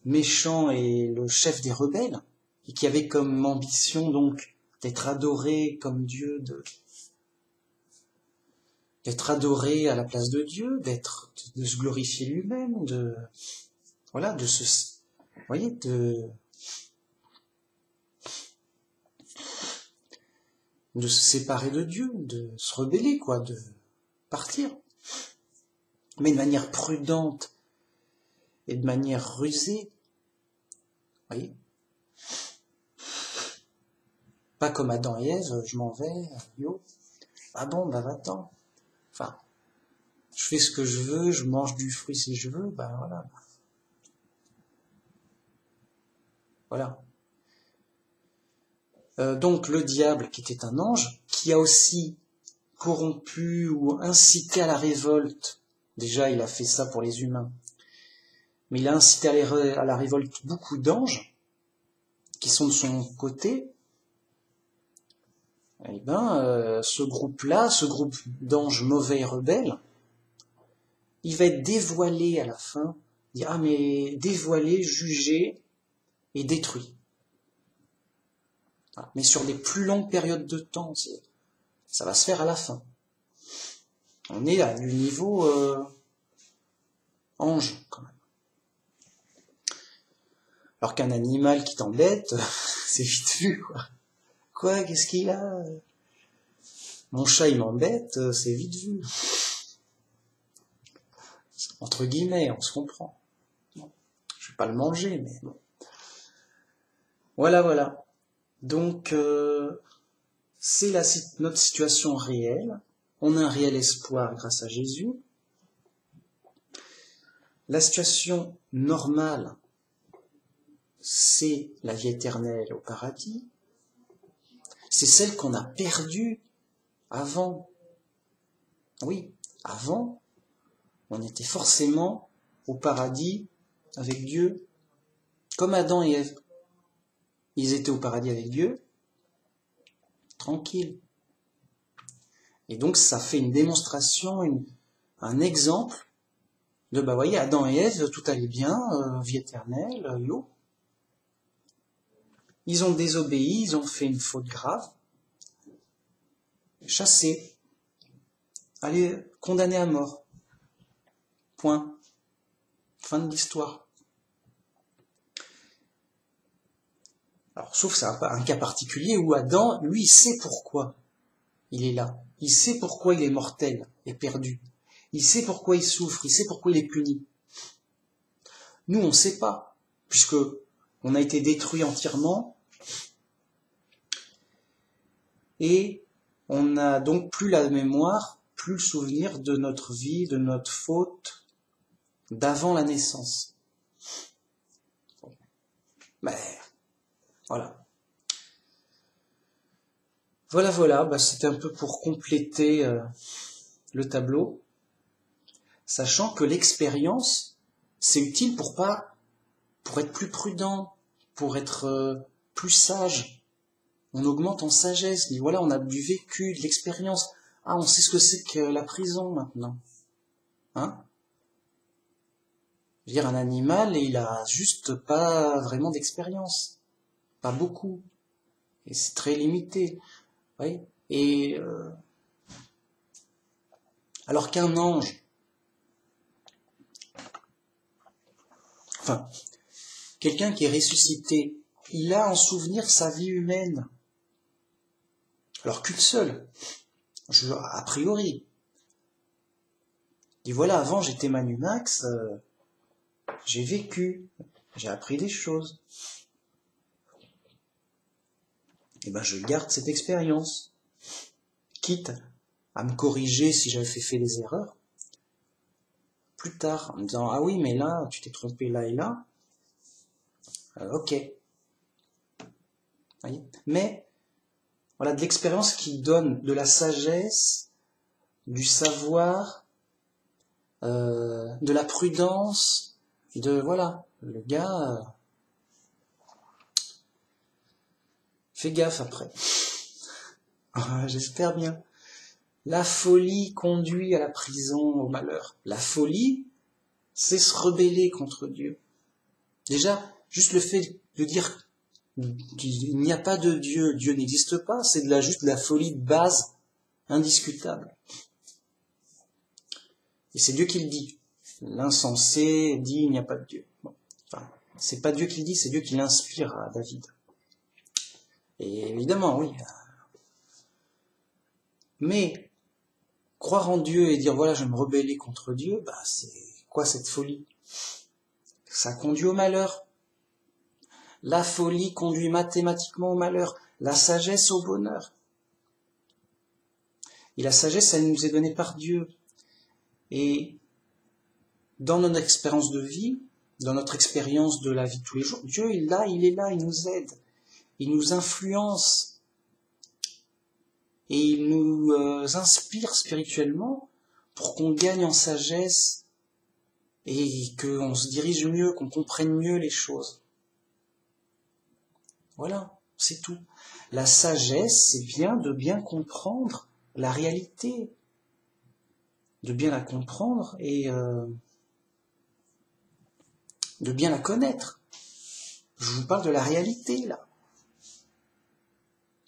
méchant et le chef des rebelles, et qui avait comme ambition donc d'être adoré comme Dieu, d'être adoré à la place de Dieu, de se glorifier lui-même, de se séparer de Dieu, de se rebeller, de partir. Mais de manière prudente et de manière rusée. Voyez ? Pas comme Adam et Ève, je m'en vais, yo. Ah bon, va-t'en. Enfin, je fais ce que je veux, je mange du fruit si je veux, voilà. Voilà. Donc le diable, qui était un ange, qui a aussi corrompu ou incité à la révolte. Déjà, il a fait ça pour les humains. Mais il a incité à la révolte beaucoup d'anges qui sont de son côté. Eh bien, ce groupe-là, ce groupe d'anges mauvais et rebelles, il va être dévoilé à la fin, mais dévoilé, jugé et détruit. Voilà. Mais sur des plus longues périodes de temps, ça va se faire à la fin. On est à du niveau ange, quand même. Alors qu'un animal qui t'embête, c'est vite vu, quoi. Quoi, qu'est-ce qu'il a ? Mon chat, il m'embête, c'est vite vu. Entre guillemets, on se comprend. Bon, je vais pas le manger, mais bon. Voilà. Donc, c'est notre situation réelle. On a un réel espoir grâce à Jésus. La situation normale, c'est la vie éternelle au paradis. C'est celle qu'on a perdue avant. Oui, avant, on était forcément au paradis avec Dieu, comme Adam et Ève. Ils étaient au paradis avec Dieu, tranquilles. Et donc ça fait une démonstration, un exemple de, voyez, Adam et Ève, tout allait bien, vie éternelle, yo. Ils ont désobéi, ils ont fait une faute grave, chassés, allez, condamnés à mort. Point. Fin de l'histoire. Alors, sauf c'est un cas particulier où Adam, lui, il sait pourquoi il est là. Il sait pourquoi il est mortel et perdu. Il sait pourquoi il souffre, il sait pourquoi il est puni. Nous, on ne sait pas, puisque on a été détruit entièrement et on n'a donc plus la mémoire, plus le souvenir de notre vie, de notre faute d'avant la naissance. Mais voilà. Voilà, c'était un peu pour compléter le tableau, sachant que l'expérience, c'est utile pour être plus prudent, pour être plus sage. On augmente en sagesse, voilà, on a du vécu, de l'expérience. Ah, on sait ce que c'est que la prison maintenant. Hein ? Je veux dire, un animal, il a juste pas vraiment d'expérience. Pas beaucoup. Et c'est très limité. Oui. Et alors qu'un ange, enfin, quelqu'un qui est ressuscité, il a en souvenir sa vie humaine. Alors qu'une seule, a priori. Et voilà, avant j'étais Manu Max, j'ai vécu, j'ai appris des choses. Et je garde cette expérience, quitte à me corriger si j'avais fait des erreurs, plus tard, en me disant, ah oui, mais là, tu t'es trompé là et là. Ok. Voyez, mais voilà, de l'expérience qui donne de la sagesse, du savoir, de la prudence, voilà, le gars, fais gaffe après. J'espère bien. La folie conduit à la prison, au malheur. La folie, c'est se rebeller contre Dieu. Déjà, juste le fait de dire qu'il n'y a pas de Dieu, Dieu n'existe pas, c'est juste de la folie de base, indiscutable. Et c'est Dieu qui le dit. L'insensé dit il n'y a pas de Dieu. Bon. Enfin, c'est pas Dieu qui le dit, c'est Dieu qui l'inspire à David. Et évidemment, oui. Mais croire en Dieu et dire voilà, je vais me rebeller contre Dieu, c'est quoi cette folie? Ça conduit au malheur. La folie conduit mathématiquement au malheur. La sagesse au bonheur. Et la sagesse, elle nous est donnée par Dieu. Et dans notre expérience de vie, dans notre expérience de la vie de tous les jours, Dieu est là, il nous aide, il nous influence et il nous inspire spirituellement pour qu'on gagne en sagesse et qu'on se dirige mieux, qu'on comprenne mieux les choses. Voilà, c'est tout. La sagesse, c'est bien de bien comprendre la réalité, de bien la comprendre et de bien la connaître. Je vous parle de la réalité, là.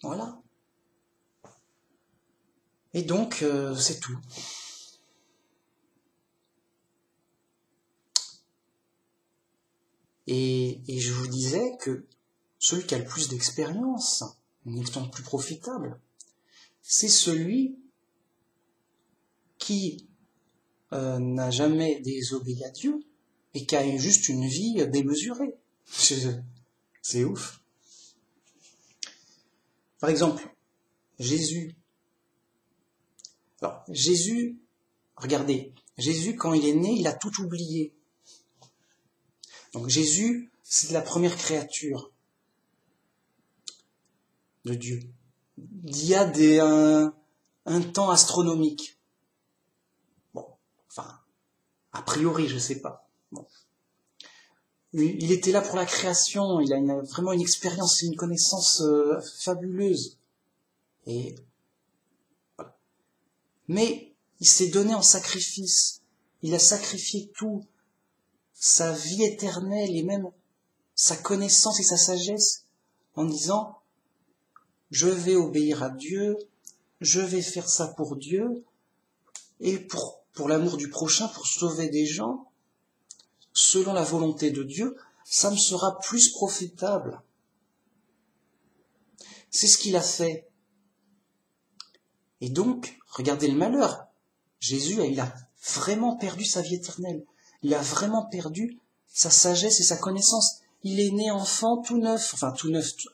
Voilà. Et donc, c'est tout. Et je vous disais que celui qui a le plus d'expérience, une expérience plus profitable, c'est celui qui n'a jamais désobéi à Dieu et qui a juste une vie démesurée. C'est ouf. Par exemple, Jésus. Alors, Jésus, regardez, Jésus, quand il est né, il a tout oublié. Donc Jésus, c'est la première créature de Dieu. Il y a un temps astronomique. Bon, enfin, a priori, je sais pas. Bon. Il était là pour la création, il a vraiment une expérience et une connaissance fabuleuse. Et voilà. Mais il s'est donné en sacrifice. Il a sacrifié tout, sa vie éternelle et même sa connaissance et sa sagesse, en disant je vais obéir à Dieu, je vais faire ça pour Dieu, et pour l'amour du prochain, pour sauver des gens, selon la volonté de Dieu, ça me sera plus profitable. C'est ce qu'il a fait. Et donc, regardez le malheur. Jésus, il a vraiment perdu sa vie éternelle. Il a vraiment perdu sa sagesse et sa connaissance. Il est né enfant tout neuf,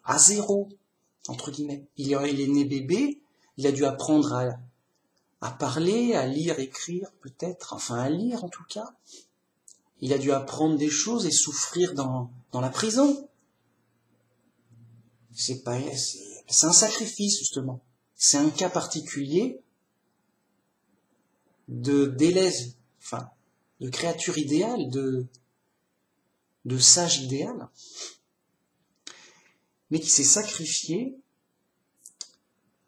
à zéro, entre guillemets. Il est né bébé, il a dû apprendre à parler, à lire, écrire, peut-être, enfin à lire en tout cas. Il a dû apprendre des choses et souffrir dans la prison. C'est un sacrifice, justement. C'est un cas particulier d'élève, enfin, de créature idéale, de sage idéal, mais qui s'est sacrifié,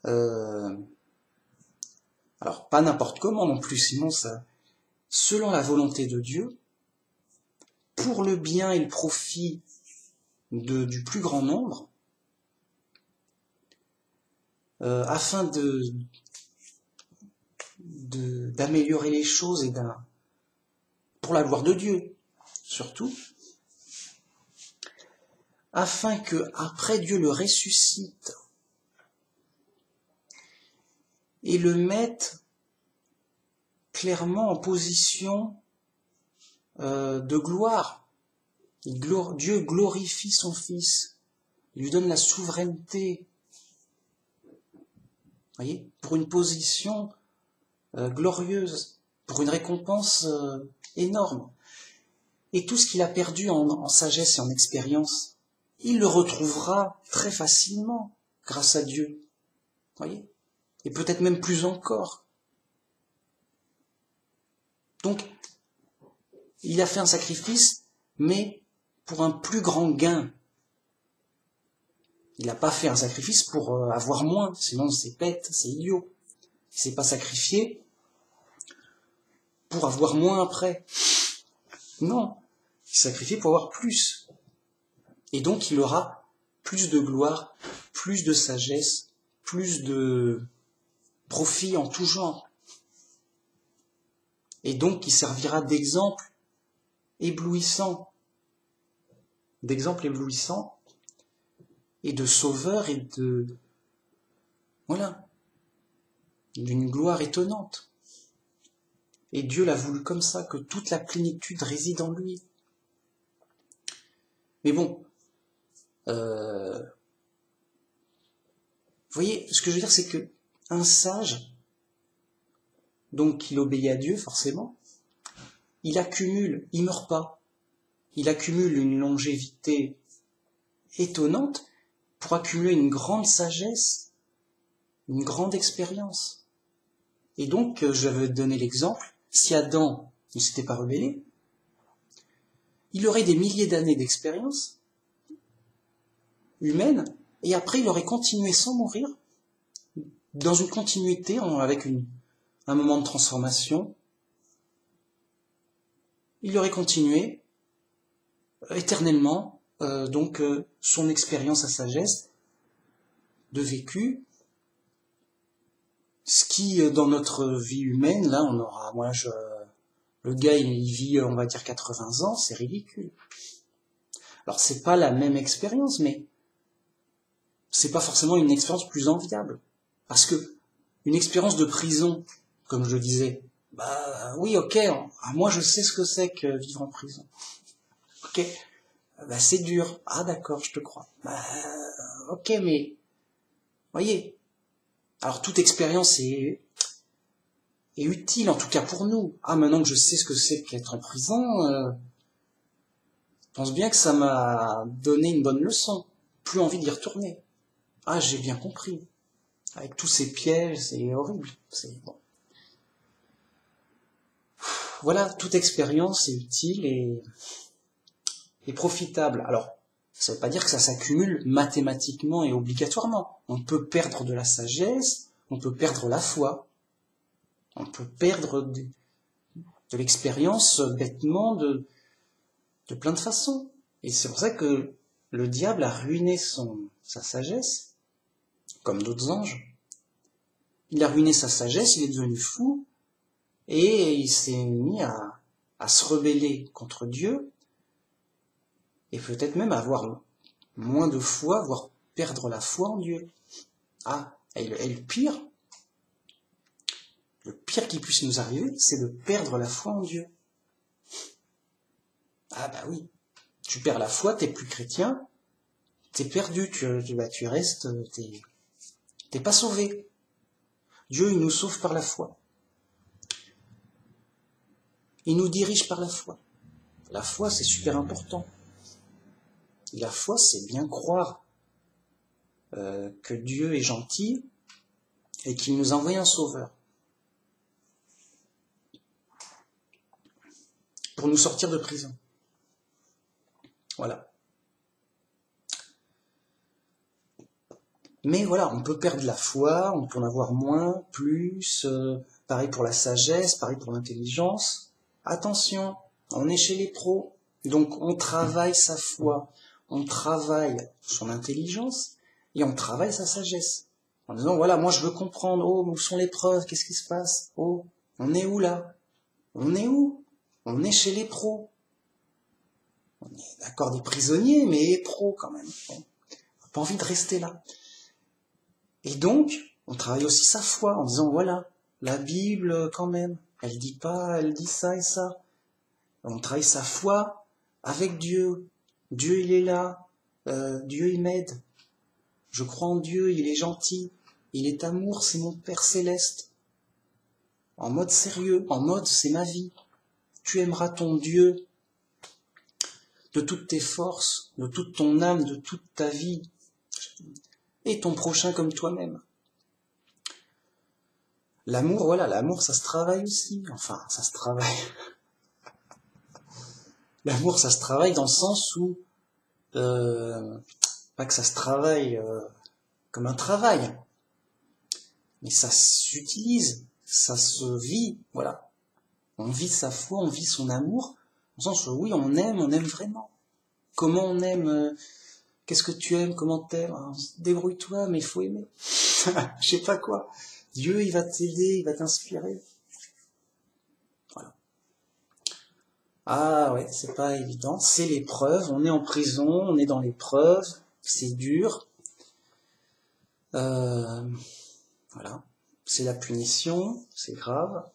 alors pas n'importe comment non plus, sinon ça, selon la volonté de Dieu, pour le bien et le profit du plus grand nombre, afin d'améliorer les choses et pour la gloire de Dieu, surtout, afin que après Dieu le ressuscite et le mette clairement en position de gloire. Dieu glorifie son Fils, il lui donne la souveraineté, voyez, pour une position glorieuse, pour une récompense énorme. Et tout ce qu'il a perdu en sagesse et en expérience, il le retrouvera très facilement grâce à Dieu. Voyez? Et peut-être même plus encore. Donc, il a fait un sacrifice, mais pour un plus grand gain. Il n'a pas fait un sacrifice pour avoir moins, sinon c'est bête, c'est idiot. Il s'est pas sacrifié pour avoir moins après. Non, il s'est sacrifié pour avoir plus. Et donc il aura plus de gloire, plus de sagesse, plus de profit en tout genre. Et donc il servira d'exemple éblouissant. D'exemple éblouissant et de sauveur et de... Voilà. D'une gloire étonnante. Et Dieu l'a voulu comme ça, que toute la plénitude réside en lui. Mais bon, vous voyez, ce que je veux dire, c'est que un sage, donc il obéit à Dieu forcément, il accumule, il meurt pas, il accumule une longévité étonnante pour accumuler une grande sagesse, une grande expérience. Et donc, je vais donner l'exemple, si Adam ne s'était pas rebellé, il aurait des milliers d'années d'expérience humaine, et après il aurait continué sans mourir, dans une continuité, avec un moment de transformation. Il aurait continué éternellement son expérience, sa sagesse de vécu, ce qui, dans notre vie humaine, là, on aura, le gars, il vit, on va dire, 80 ans, c'est ridicule. Alors, c'est pas la même expérience, mais c'est pas forcément une expérience plus enviable. Parce que, une expérience de prison, comme je le disais, bah, oui, ok, moi, je sais ce que c'est que vivre en prison. Ok, bah, c'est dur. Ah, d'accord, je te crois. Bah, ok, mais, voyez, alors toute expérience est utile, en tout cas pour nous. Ah, maintenant que je sais ce que c'est qu'être en prison, je pense bien que ça m'a donné une bonne leçon. Plus envie d'y retourner. Ah, j'ai bien compris. Avec tous ces pièges, c'est horrible. C'est bon. Voilà, toute expérience est utile et profitable. Alors, ça ne veut pas dire que ça s'accumule mathématiquement et obligatoirement. On peut perdre de la sagesse, on peut perdre la foi, on peut perdre de l'expérience bêtement de plein de façons. Et c'est pour ça que le diable a ruiné sa sagesse, comme d'autres anges. Il a ruiné sa sagesse, il est devenu fou, et il s'est mis à se rebeller contre Dieu, et peut-être même avoir moins de foi, voire perdre la foi en Dieu. Ah, et le pire qui puisse nous arriver, c'est de perdre la foi en Dieu. Ah bah oui, tu perds la foi, t'es plus chrétien, t'es perdu, tu restes, t'es pas sauvé. Dieu, il nous sauve par la foi. Il nous dirige par la foi. La foi, c'est super important. La foi, c'est bien croire que Dieu est gentil et qu'il nous envoie un sauveur pour nous sortir de prison. Voilà. Mais voilà, on peut perdre la foi, on peut en avoir moins, plus, pareil pour la sagesse, pareil pour l'intelligence. Attention, on est chez les pros, donc on travaille sa foi, on travaille son intelligence et on travaille sa sagesse. En disant, voilà, moi je veux comprendre, oh, où sont les preuves, qu'est-ce qui se passe, oh, on est où là? On est où? On est chez les pros. On est d'accord des prisonniers, mais pros quand même. Bon, on n'a pas envie de rester là. Et donc, on travaille aussi sa foi en disant, voilà, la Bible quand même, elle dit ça et ça. On travaille sa foi avec Dieu. Dieu, il est là. Dieu, il m'aide. Je crois en Dieu, il est gentil. Il est amour, c'est mon Père céleste. En mode sérieux, en mode c'est ma vie. Tu aimeras ton Dieu. de toutes tes forces, de toute ton âme, de toute ta vie, et ton prochain comme toi-même. L'amour, voilà, l'amour, ça se travaille aussi. Enfin, ça se travaille. L'amour, ça se travaille dans le sens où, pas que ça se travaille comme un travail, mais ça s'utilise, ça se vit, voilà. On vit sa foi, on vit son amour, dans le sens où oui, on aime vraiment. Comment on aime, qu'est-ce que tu aimes, comment t'aimes, débrouille-toi, mais il faut aimer. Je sais pas quoi. Dieu, il va t'aider, il va t'inspirer. Voilà. Ah ouais, c'est pas évident, c'est l'épreuve, on est en prison, on est dans l'épreuve, c'est dur. Voilà. C'est la punition, c'est grave.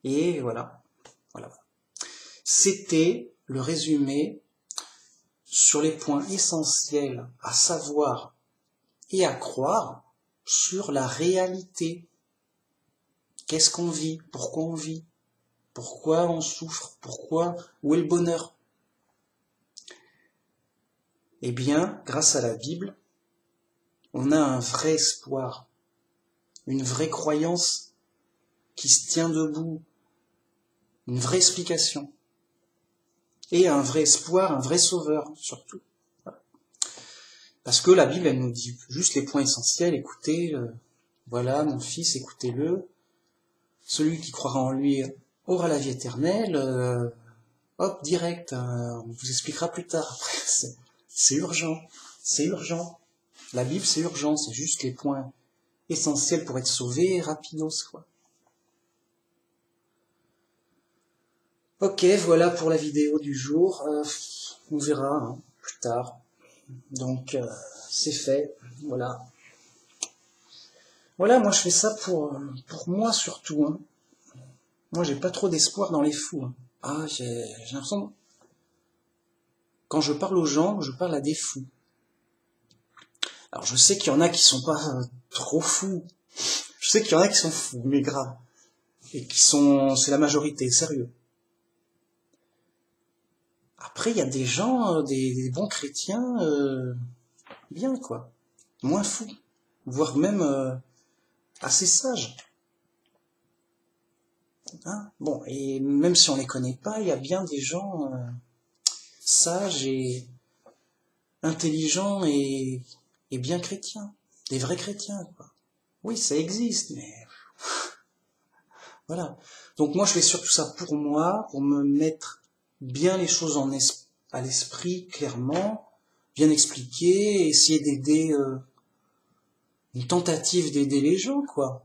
Et voilà. Voilà. C'était le résumé sur les points essentiels à savoir et à croire sur la réalité. Qu'est-ce qu'on vit? Pourquoi on vit? Pourquoi on souffre? Pourquoi? Où est le bonheur? Eh bien, grâce à la Bible, on a un vrai espoir, une vraie croyance qui se tient debout, une vraie explication, et un vrai espoir, un vrai sauveur, surtout. Parce que la Bible, elle nous dit juste les points essentiels, écoutez, voilà, mon fils, écoutez-le, celui qui croira en lui aura la vie éternelle, hop, direct, on vous expliquera plus tard. Après, c'est urgent, c'est urgent. La Bible, c'est urgent, c'est juste les points essentiels pour être sauvé, rapidos, quoi. Ok, voilà pour la vidéo du jour. On verra plus tard. Donc, c'est fait. Voilà. Voilà, moi je fais ça pour moi surtout. Hein. Moi, j'ai pas trop d'espoir dans les fous. Hein. Ah, j'ai l'impression... Quand je parle aux gens, je parle à des fous. Alors, je sais qu'il y en a qui sont pas trop fous. Je sais qu'il y en a qui sont fous, mais grave. Et qui sont... C'est la majorité, sérieux. Après, il y a des gens, des bons chrétiens, bien, quoi. Moins fous. Voire même assez sages. Hein, bon, et même si on les connaît pas, il y a bien des gens sages et intelligents et bien chrétiens. Des vrais chrétiens, quoi. Oui, ça existe, mais... Voilà. Donc moi, je fais surtout ça pour moi, pour me mettre bien les choses à l'esprit, clairement, bien expliquer, essayer d'aider, une tentative d'aider les gens, quoi.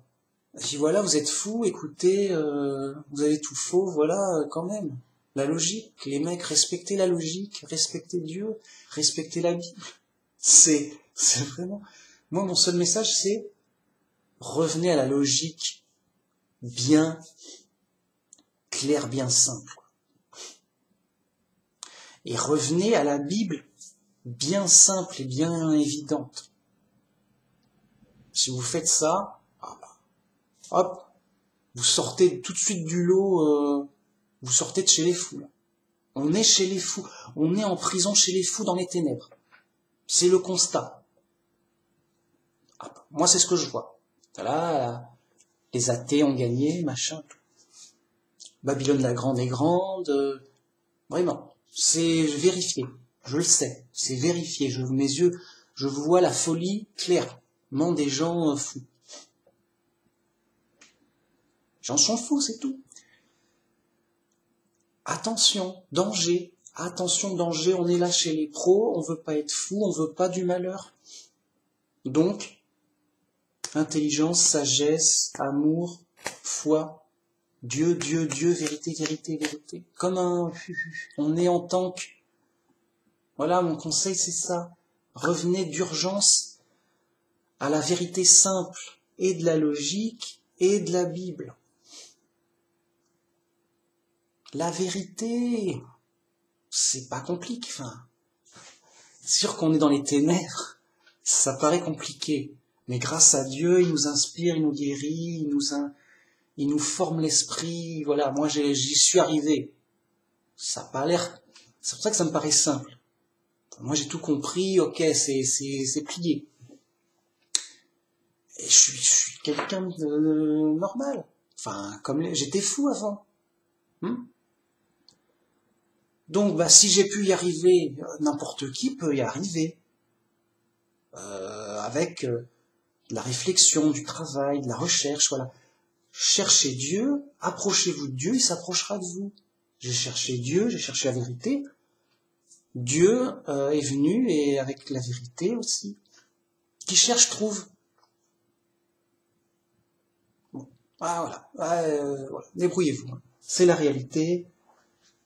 Si voilà, vous êtes fous, écoutez, vous avez tout faux, voilà, quand même. La logique, les mecs, respectez la logique, respectez Dieu, respectez la Bible. C'est vraiment... Moi, mon seul message, c'est revenez à la logique bien claire, bien simple. Et revenez à la Bible bien simple et bien évidente. Si vous faites ça, hop, vous sortez tout de suite du lot, vous sortez de chez les fous. Là. On est chez les fous, on est en prison chez les fous dans les ténèbres. C'est le constat. Moi, c'est ce que je vois. Voilà, les athées ont gagné, machin. Babylone la Grande est grande. Vraiment, c'est vérifié. Je le sais, c'est vérifié. Mes yeux, je vois la folie clairement des gens fous. Les gens sont fous, c'est tout. Attention, danger. Attention, danger, on est là chez les pros, on veut pas être fou, on veut pas du malheur. Donc, intelligence, sagesse, amour, foi, Dieu, Dieu, Dieu, vérité, vérité, vérité. Comme on est en tank. Voilà, mon conseil, c'est ça. Revenez d'urgence à la vérité simple et de la logique et de la Bible. La vérité, c'est pas compliqué, enfin. C'est sûr qu'on est dans les ténèbres, ça paraît compliqué. Mais grâce à Dieu, il nous inspire, il nous guérit, il nous forme l'esprit. Voilà, moi j'y suis arrivé. Ça n'a pas l'air... C'est pour ça que ça me paraît simple. Moi, j'ai tout compris, ok, c'est plié. Et je suis quelqu'un de normal. Enfin, j'étais fou avant. Donc, bah, si j'ai pu y arriver, n'importe qui peut y arriver. Avec de la réflexion, du travail, de la recherche, voilà. Cherchez Dieu, approchez-vous de Dieu, il s'approchera de vous. J'ai cherché Dieu, j'ai cherché la vérité. Dieu est venu, et avec la vérité aussi. Qui cherche, trouve. Bon. Ah, voilà. Voilà. Débrouillez-vous. C'est la réalité.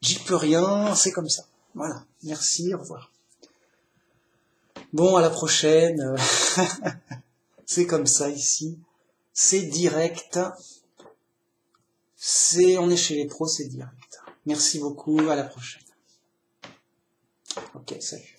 J'y peux rien, c'est comme ça. Voilà. Merci, au revoir. Bon, à la prochaine. C'est comme ça ici. C'est direct. On est chez les pros, c'est direct. Merci beaucoup, à la prochaine. Ok, salut.